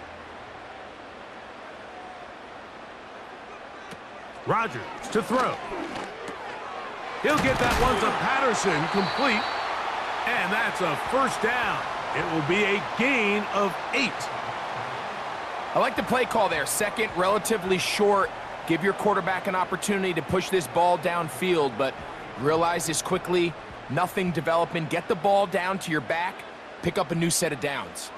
Rodgers to throw. He'll get that one to Patterson, complete. And that's a first down. It will be a gain of 8. I like the play call there. Second, relatively short. Give your quarterback an opportunity to push this ball downfield, but realize this quickly. Nothing developing. Get the ball down to your back. Pick up a new set of downs.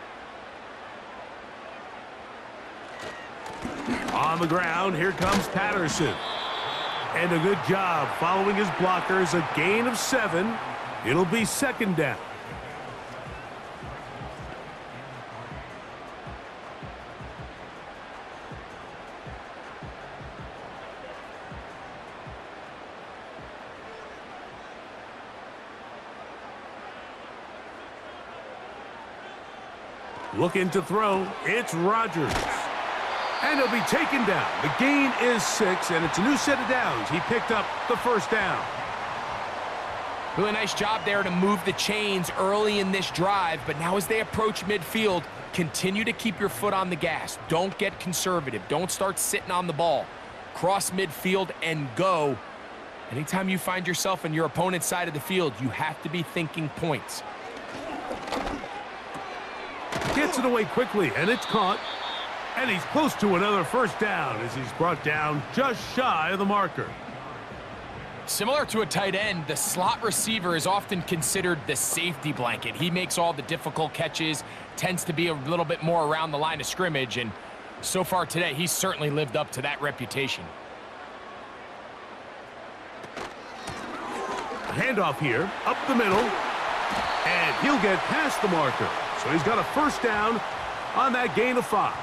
On the ground, here comes Patterson. And a good job following his blockers. A gain of 7. It'll be second down. Looking to throw, it's Rodgers. And he'll be taken down. The gain is 6, and it's a new set of downs. He picked up the first down. Really nice job there to move the chains early in this drive, but now as they approach midfield, continue to keep your foot on the gas. Don't get conservative. Don't start sitting on the ball. Cross midfield and go. Anytime you find yourself on your opponent's side of the field, you have to be thinking points. Gets it away quickly, and it's caught. And he's close to another first down as he's brought down just shy of the marker. Similar to a tight end, the slot receiver is often considered the safety blanket. He makes all the difficult catches, tends to be a little bit more around the line of scrimmage, and so far today, he's certainly lived up to that reputation. A handoff here, up the middle, and he'll get past the marker. So he's got a first down on that gain of 5.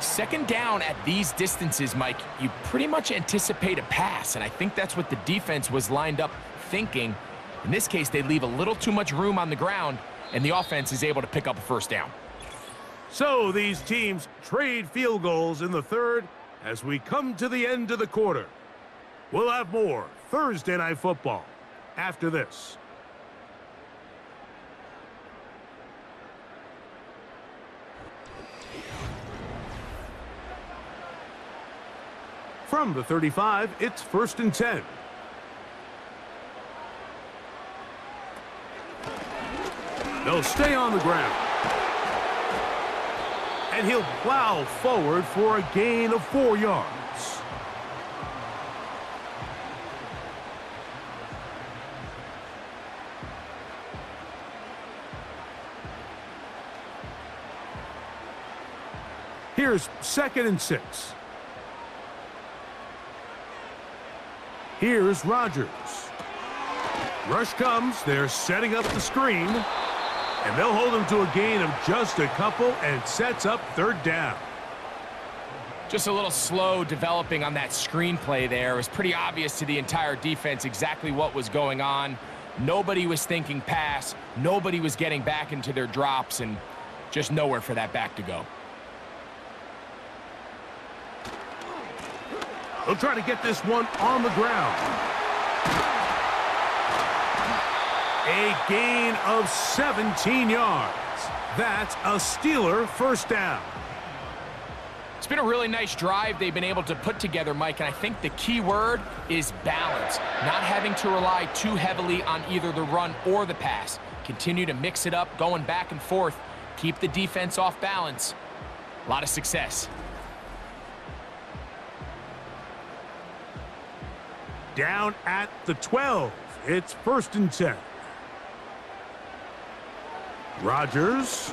Second down at these distances, Mike, you pretty much anticipate a pass, and I think that's what the defense was lined up thinking. In this case, they leave a little too much room on the ground, and the offense is able to pick up a first down. So these teams trade field goals in the third as we come to the end of the quarter. We'll have more Thursday Night Football after this. From the 35, it's 1st and 10. They'll stay on the ground. And he'll plow forward for a gain of 4 yards. Here's 2nd and 6. Here's Rodgers. Rush comes. They're setting up the screen. And they'll hold him to a gain of just a couple and sets up 3rd down. Just a little slow developing on that screenplay there. It was pretty obvious to the entire defense exactly what was going on. Nobody was thinking pass. Nobody was getting back into their drops, and just nowhere for that back to go. They'll try to get this one on the ground. A gain of 17 yards. That's a Steeler first down. It's been a really nice drive they've been able to put together, Mike, and I think the key word is balance. Not having to rely too heavily on either the run or the pass. Continue to mix it up, going back and forth. Keep the defense off balance. A lot of success. Down at the 12. It's 1st and 10. Rodgers.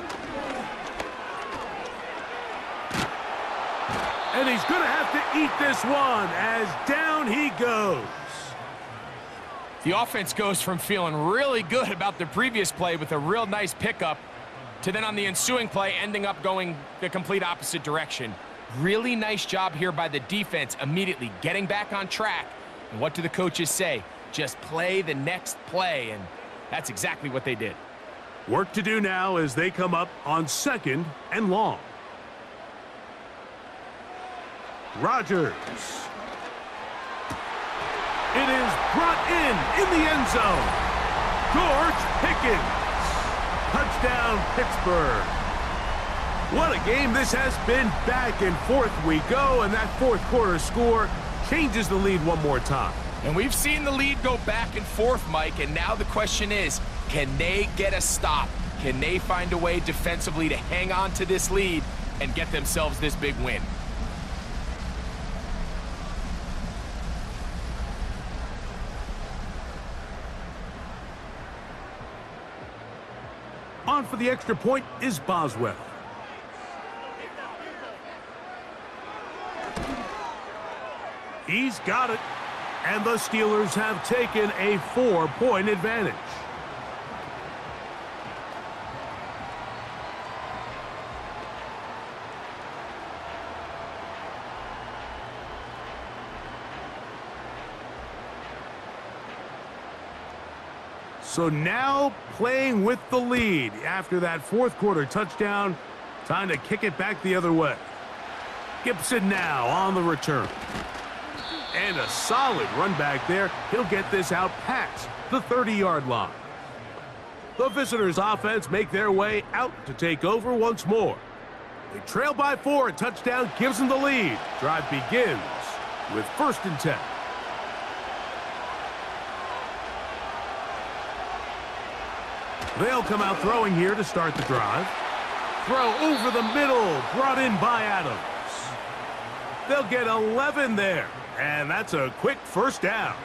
And he's going to have to eat this one as down he goes. The offense goes from feeling really good about the previous play with a real nice pickup to then on the ensuing play ending up going the complete opposite direction. Really nice job here by the defense immediately getting back on track. And what do the coaches say? Just play the next play, and that's exactly what they did. Work to do now as they come up on 2nd and long. Rodgers. It is brought in the end zone. George Pickens. Touchdown, Pittsburgh. What a game this has been. Back and forth we go, and that 4th quarter score changes the lead one more time. And we've seen the lead go back and forth, Mike, and now the question is, can they get a stop? Can they find a way defensively to hang on to this lead and get themselves this big win? On for the extra point is Boswell. He's got it. And the Steelers have taken a 4-point advantage. So now playing with the lead after that fourth quarter touchdown. Time to kick it back the other way. Gibson now on the return. And a solid run back there. He'll get this out past the 30-yard line. The visitors' offense make their way out to take over once more. They trail by 4. A touchdown gives them the lead. Drive begins with 1st and 10. They'll come out throwing here to start the drive. Throw over the middle, brought in by Adams. They'll get 11 there, and that's a quick 1st down.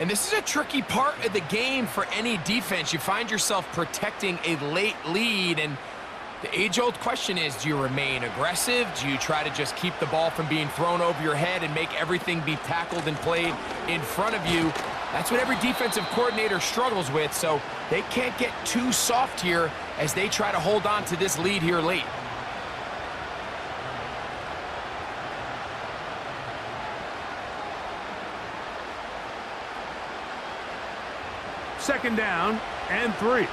And this is a tricky part of the game for any defense. You find yourself protecting a late lead, and the age-old question is, do you remain aggressive? Do you try to just keep the ball from being thrown over your head and make everything be tackled and played in front of you? That's what every defensive coordinator struggles with, so they can't get too soft here as they try to hold on to this lead here late. Second down and 3.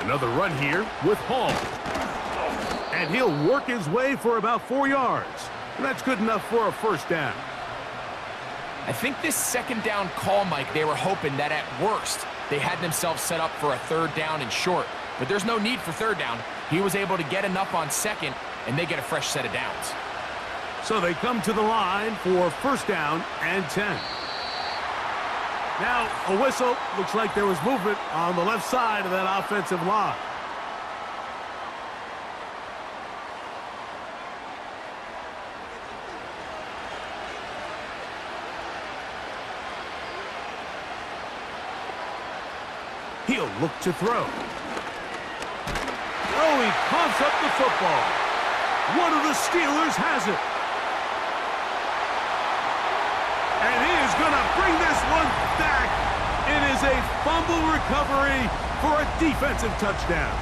Another run here with Hall. And he'll work his way for about 4 yards. And that's good enough for a 1st down. I think this 2nd down call, Mike, they were hoping that at worst they had themselves set up for a 3rd down and short. But there's no need for 3rd down. He was able to get enough on 2nd, and they get a fresh set of downs. So they come to the line for 1st down and 10. Now a whistle. Looks like there was movement on the left side of that offensive line. He'll look to throw. Oh, he coughs up the football. One of the Steelers has it. And he is going to bring this one back. It is a fumble recovery for a defensive touchdown.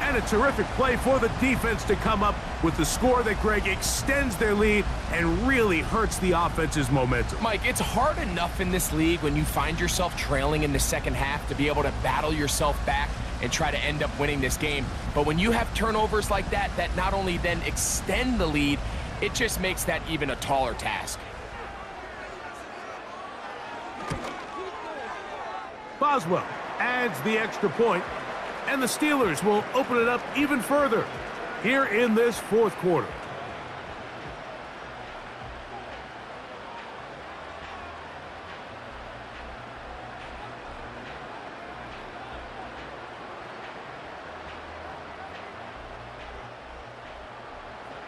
And a terrific play for the defense to come up with the score that, Greg, extends their lead and really hurts the offense's momentum. Mike, it's hard enough in this league when you find yourself trailing in the 2nd half to be able to battle yourself back and try to end up winning this game. But when you have turnovers like that, that not only then extend the lead, it just makes that even a taller task. Boswell adds the extra point, and the Steelers will open it up even further here in this 4th quarter.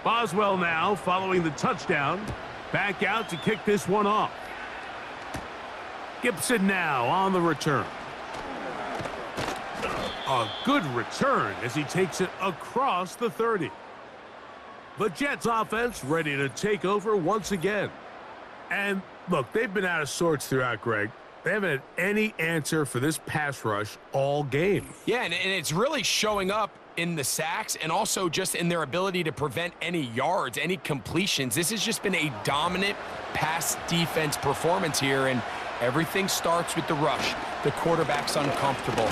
Boswell now following the touchdown. Back out to kick this one off. Gibson now on the return. A good return as he takes it across the 30. The Jets offense ready to take over once again. And look, they've been out of sorts throughout, Greg. They haven't had any answer for this pass rush all game. Yeah, and it's really showing up in the sacks and also just in their ability to prevent any yards, any completions. This has just been a dominant pass defense performance here, and everything starts with the rush. The quarterback's uncomfortable.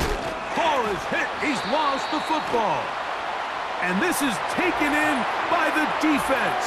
Ball is hit. He's lost the football. And this is taken in by the defense.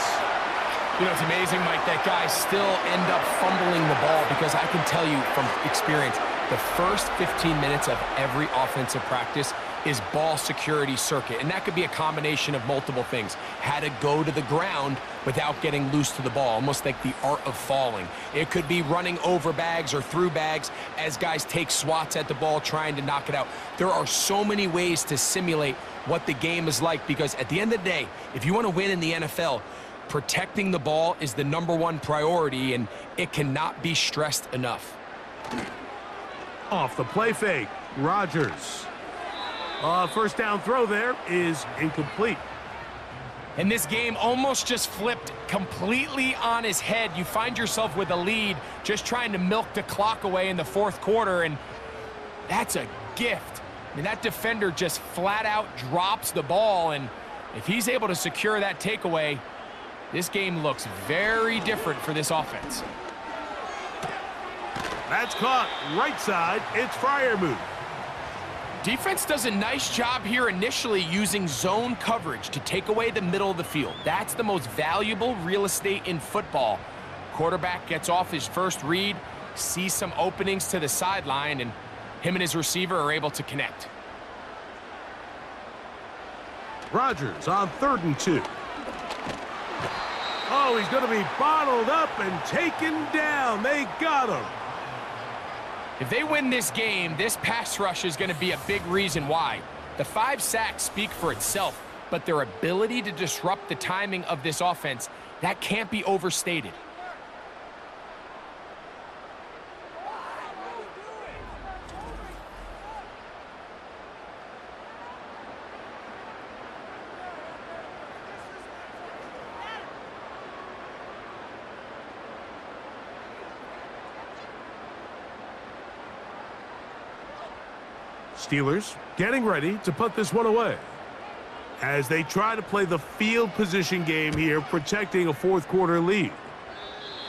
You know, it's amazing, Mike, that guys still end up fumbling the ball, because I can tell you from experience, the first 15 minutes of every offensive practice, is ball security circuit, and that could be a combination of multiple things. How to go to the ground without getting loose to the ball, almost like the art of falling. It could be running over bags or through bags as guys take swats at the ball trying to knock it out. There are so many ways to simulate what the game is like, because at the end of the day, if you want to win in the NFL, protecting the ball is the #1 priority, and it cannot be stressed enough. Off the play fake, Rodgers. First down throw there is incomplete. And this game almost just flipped completely on his head. You find yourself with a lead, just trying to milk the clock away in the fourth quarter, and that's a gift. I mean, that defender just flat out drops the ball, and if he's able to secure that takeaway, this game looks very different for this offense. That's caught right side. It's Freiermuth. Defense does a nice job here initially using zone coverage to take away the middle of the field. That's the most valuable real estate in football. Quarterback gets off his first read, sees some openings to the sideline, and him and his receiver are able to connect. Rodgers on 3rd and 2. Oh, he's going to be bottled up and taken down. They got him. If they win this game, this pass rush is going to be a big reason why. The 5 sacks speak for itself, but their ability to disrupt the timing of this offense, that can't be overstated. Steelers getting ready to put this one away as they try to play the field position game here, protecting a fourth quarter lead.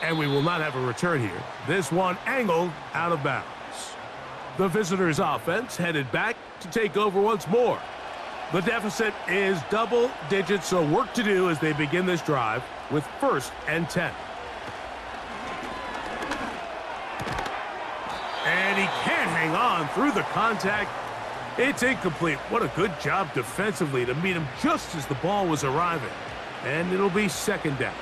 And we will not have a return here. This one angled out of bounds. The visitors' offense headed back to take over once more. The deficit is double digits, so work to do as they begin this drive with 1st and 10. And he can't hang on through the contact. It's incomplete. What a good job defensively to meet him just as the ball was arriving. And it'll be 2nd down.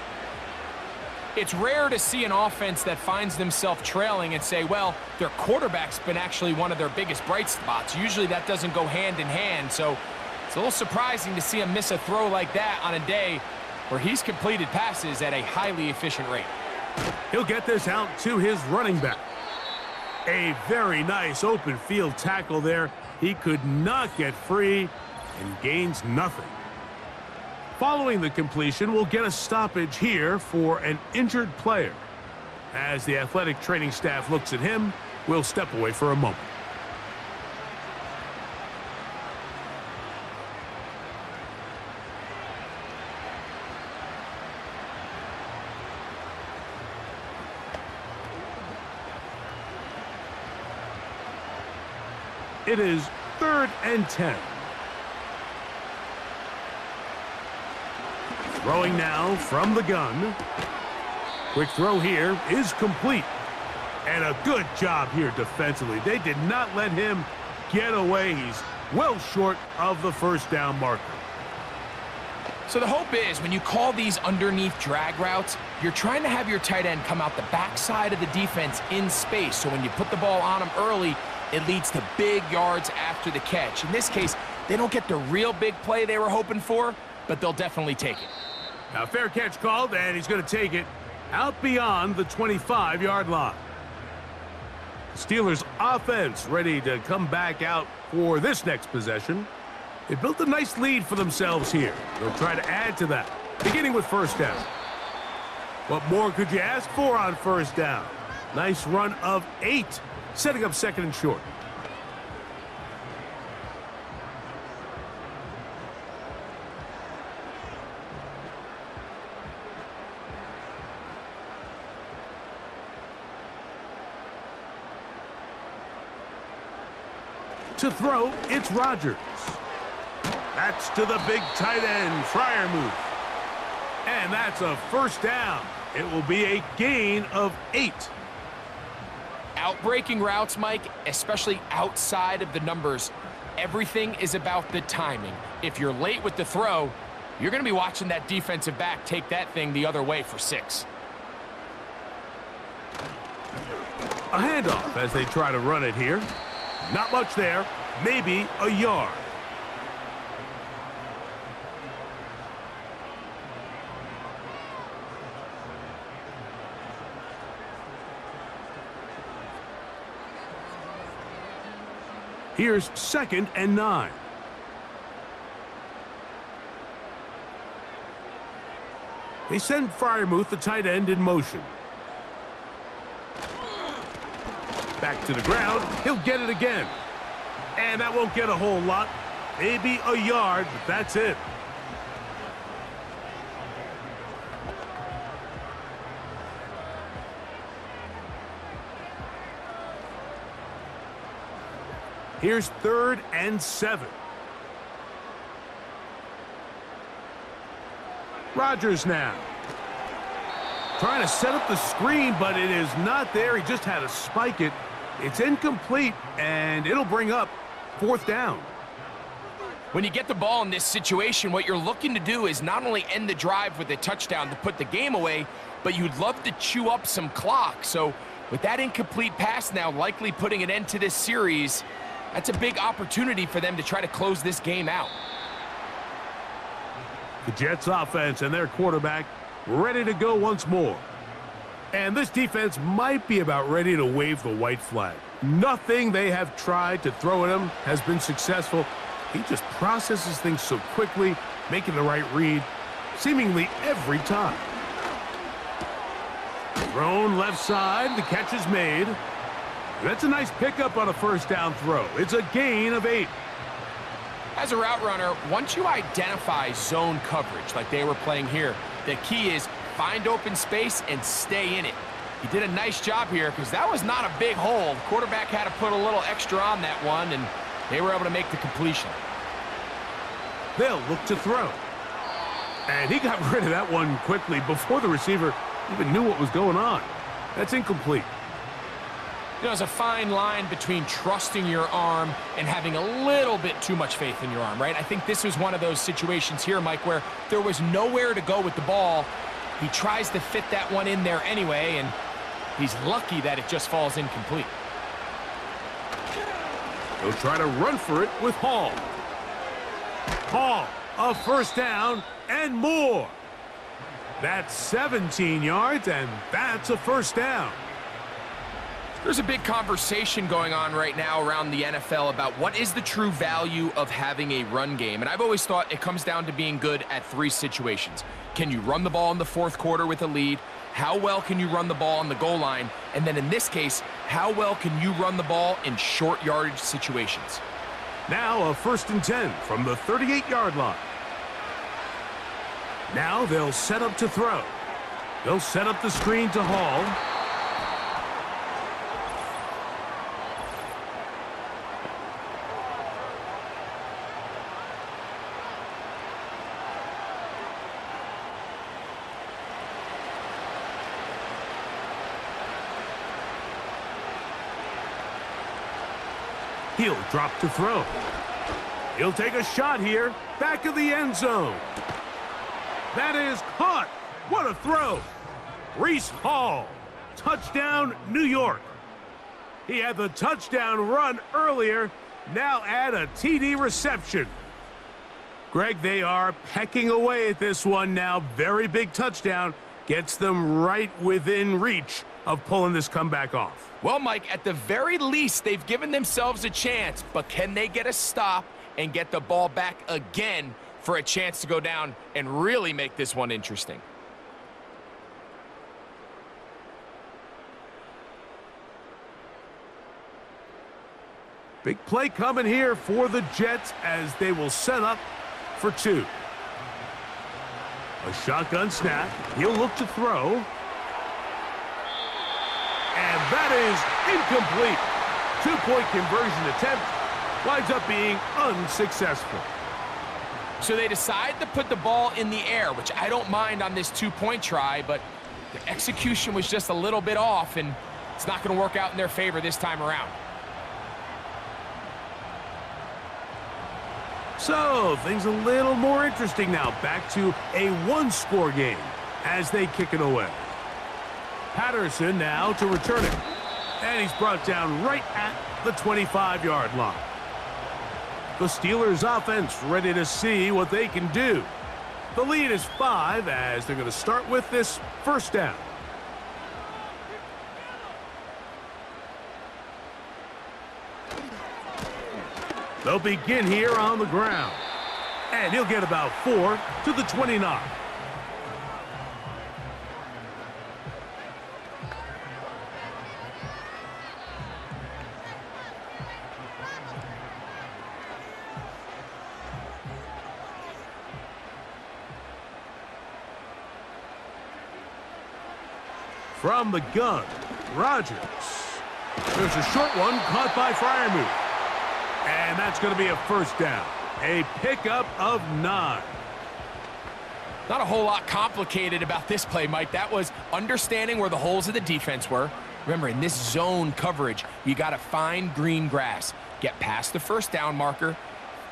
It's rare to see an offense that finds themselves trailing and say, well, their quarterback's been actually one of their biggest bright spots. Usually that doesn't go hand in hand, so it's a little surprising to see him miss a throw like that on a day where he's completed passes at a highly efficient rate. He'll get this out to his running back. A very nice open field tackle there. He could not get free and gains nothing. Following the completion, we'll get a stoppage here for an injured player. As the athletic training staff looks at him, we'll step away for a moment. It is 3rd and 10. Throwing now from the gun. Quick throw here is complete. And a good job here defensively. They did not let him get away. He's well short of the 1st down marker. So the hope is when you call these underneath drag routes, you're trying to have your tight end come out the backside of the defense in space. So when you put the ball on him early, it leads to big yards after the catch. In this case, they don't get the real big play they were hoping for, but they'll definitely take it. Now, fair catch called, and he's going to take it out beyond the 25-yard line. Steelers offense ready to come back out for this next possession. They built a nice lead for themselves here. They'll try to add to that, beginning with 1st down. What more could you ask for on 1st down? Nice run of 8, setting up 2nd and short. To throw, it's Rodgers. That's to the big tight end, Freiermuth. And that's a 1st down. It will be a gain of 8. Outbreaking routes, Mike, especially outside of the numbers, everything is about the timing. If you're late with the throw, you're going to be watching that defensive back take that thing the other way for 6. A handoff as they try to run it here. Not much there. Maybe a yard. Here's 2nd and 9. They send Freiermuth, the tight end, in motion. Back to the ground. He'll get it again. And that won't get a whole lot. Maybe a yard, but that's it. Here's 3rd and 7. Rodgers now. Trying to set up the screen, but it is not there. He just had to spike it. It's incomplete, and it'll bring up 4th down. When you get the ball in this situation, what you're looking to do is not only end the drive with a touchdown to put the game away, but you'd love to chew up some clock. So with that incomplete pass now likely putting an end to this series, that's a big opportunity for them to try to close this game out. The Jets offense and their quarterback ready to go once more. And this defense might be about ready to wave the white flag. Nothing they have tried to throw at him has been successful. He just processes things so quickly, making the right read, seemingly every time. Thrown left side, the catch is made. That's a nice pickup on a 1st down throw. It's a gain of 8. As a route runner, once you identify zone coverage like they were playing here, the key is find open space and stay in it. He did a nice job here because that was not a big hole. The quarterback had to put a little extra on that one, and they were able to make the completion. They'll look to throw. And he got rid of that one quickly before the receiver even knew what was going on. That's incomplete. You know, there's a fine line between trusting your arm and having a little bit too much faith in your arm, right? I think this was one of those situations here, Mike, where there was nowhere to go with the ball. He tries to fit that one in there anyway, and he's lucky that it just falls incomplete. He'll try to run for it with Hall. Hall, a 1st down and more. That's 17 yards, and that's a 1st down. There's a big conversation going on right now around the NFL about what is the true value of having a run game. And I've always thought it comes down to being good at 3 situations. Can you run the ball in the 4th quarter with a lead? How well can you run the ball on the goal line? And then in this case, how well can you run the ball in short yardage situations? Now a 1st and 10 from the 38-yard line. Now they'll set up to throw. They'll set up the screen to Hall. He'll drop to throw. He'll take a shot here, back of the end zone. That is caught. What a throw. Breece Hall, touchdown, New York. He had the touchdown run earlier, now add a TD reception. Greg, they are pecking away at this one now. Very big touchdown. Gets them right within reach of pulling this comeback off. Well, Mike, at the very least, they've given themselves a chance, but can they get a stop and get the ball back again for a chance to go down and really make this one interesting? Big play coming here for the Jets as they will set up for 2. A shotgun snap. He'll look to throw. And that is incomplete. 2-point conversion attempt winds up being unsuccessful. So they decide to put the ball in the air, which I don't mind on this 2-point try, but the execution was just a little bit off, and it's not going to work out in their favor this time around. So, things a little more interesting now. Back to a one-score game as they kick it away. Patterson now to return it. And he's brought down right at the 25-yard line. The Steelers offense ready to see what they can do. The lead is 5 as they're going to start with this first down. They'll begin here on the ground. And he'll get about 4 to the 29. From the gun, Rodgers. There's a short one caught by Freiermuth. And that's going to be a first down. A pickup of 9. Not a whole lot complicated about this play, Mike. That was understanding where the holes of the defense were. Remember, in this zone coverage, you got to find green grass. Get past the first down marker,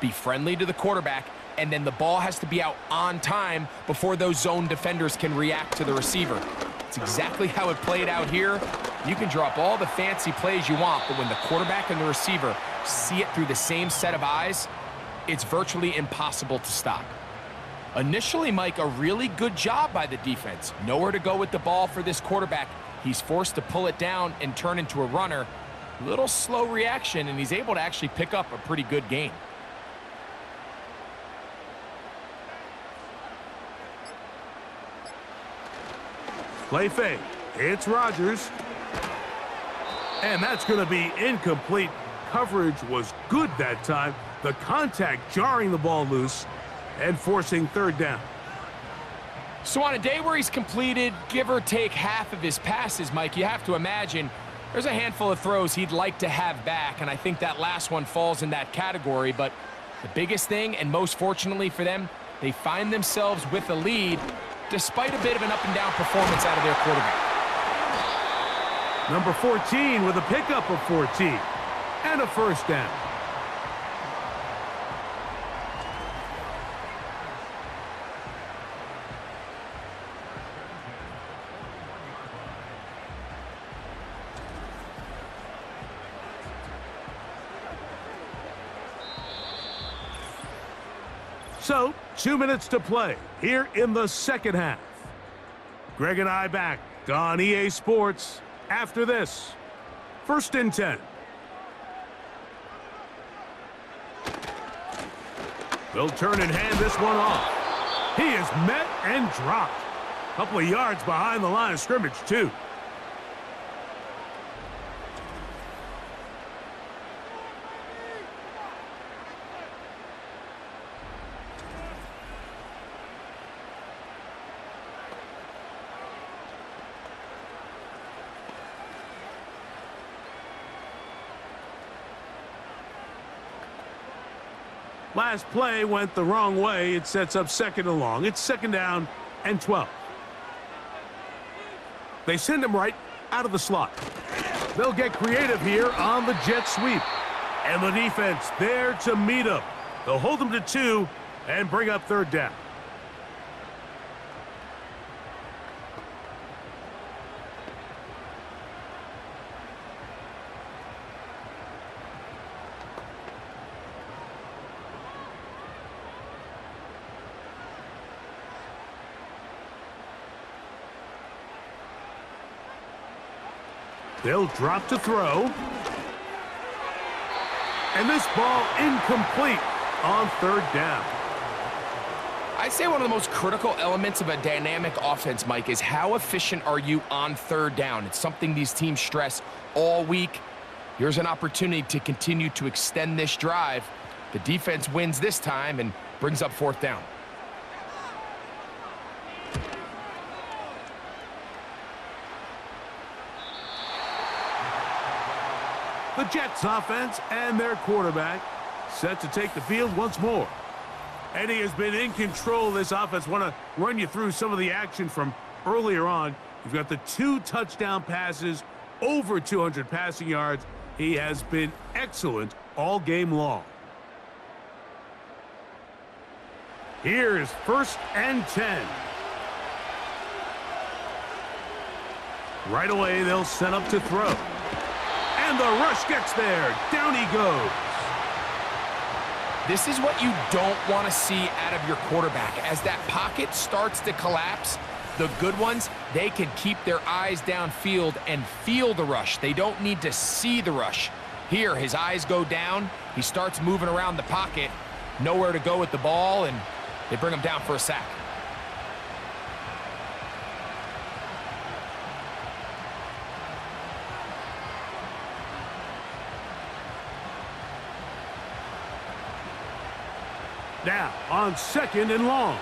be friendly to the quarterback, and then the ball has to be out on time before those zone defenders can react to the receiver. It's exactly how it played out here. You can draw up all the fancy plays you want, but when the quarterback and the receiver see it through the same set of eyes, it's virtually impossible to stop. Initially, Mike, a really good job by the defense. Nowhere to go with the ball for this quarterback. He's forced to pull it down and turn into a runner. Little slow reaction, and he's able to actually pick up a pretty good gain. Play fake. It's Rodgers. And that's going to be incomplete. Coverage was good that time. The contact jarring the ball loose and forcing third down. So on a day where he's completed, give or take, half of his passes, Mike, you have to imagine there's a handful of throws he'd like to have back, and I think that last one falls in that category. But the biggest thing, and most fortunately for them, they find themselves with a lead despite a bit of an up-and-down performance out of their quarterback. Number 14 with a pickup of 14 and a first down. So, 2 minutes to play here in the second half. Greg and I back on EA Sports after this. 1st and 10. They'll turn and hand this one off. He is met and dropped. A couple of yards behind the line of scrimmage, too. Last play went the wrong way. It sets up 2nd and long. It's 2nd down and 12. They send him right out of the slot. They'll get creative here on the jet sweep. And the defense there to meet him. They'll hold him to 2 and bring up 3rd down. They'll drop to throw. And this ball incomplete on 3rd down. I'd say one of the most critical elements of a dynamic offense, Mike, is how efficient are you on 3rd down. It's something these teams stress all week. Here's an opportunity to continue to extend this drive. The defense wins this time and brings up 4th down. The Jets offense and their quarterback set to take the field once more. And he has been in control of this offense. Want to run you through some of the action from earlier on. You've got the 2 touchdown passes, over 200 passing yards. He has been excellent all game long. Here's 1st and 10. Right away, they'll set up to throw. And the rush gets there. Down he goes. This is what you don't want to see out of your quarterback. As that pocket starts to collapse, the good ones, they can keep their eyes downfield and feel the rush. They don't need to see the rush. Here, his eyes go down. He starts moving around the pocket. Nowhere to go with the ball, and they bring him down for a sack. Now, on 2nd and long.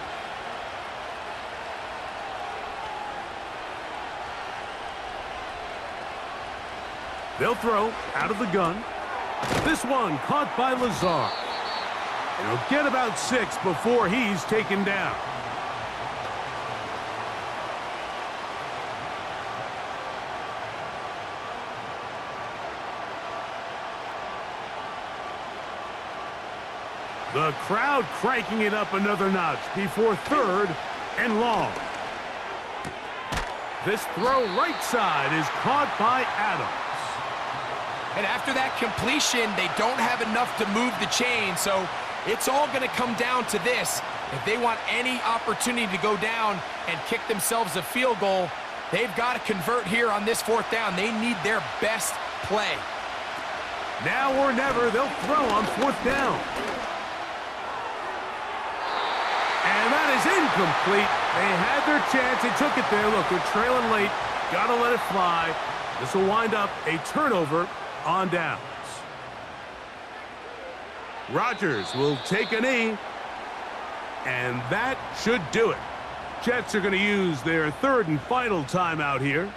They'll throw out of the gun. This one caught by Lazard. And he'll get about 6 before he's taken down. The crowd cranking it up another notch before 3rd and long. This throw right side is caught by Adams. And after that completion, they don't have enough to move the chain, so it's all going to come down to this. If they want any opportunity to go down and kick themselves a field goal, they've got to convert here on this 4th down. They need their best play. Now or never, they'll throw on 4th down. And that is incomplete. They had their chance. They took it there. Look, they're trailing late. Got to let it fly. This will wind up a turnover on downs. Rodgers will take a knee. And that should do it. Jets are going to use their 3rd and final timeout here.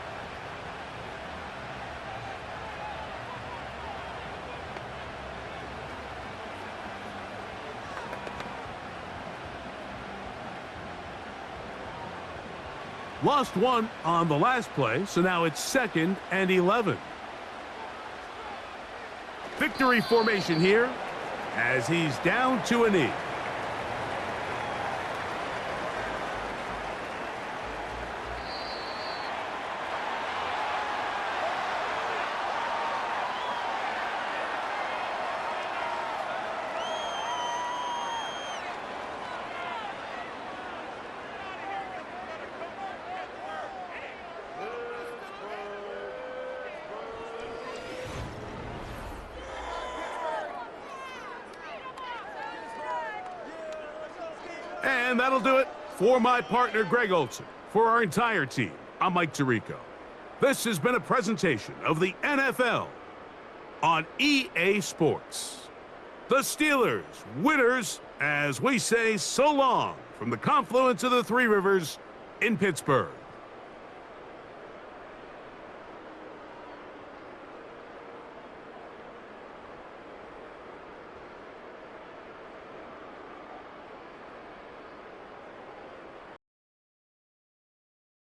Lost one on the last play, so now it's 2nd and 11. Victory formation here as he's down to a knee. And that'll do it for my partner, Greg Olson. For our entire team, I'm Mike Tirico. This has been a presentation of the NFL on EA Sports. The Steelers, winners, as we say so long from the confluence of the Three Rivers in Pittsburgh.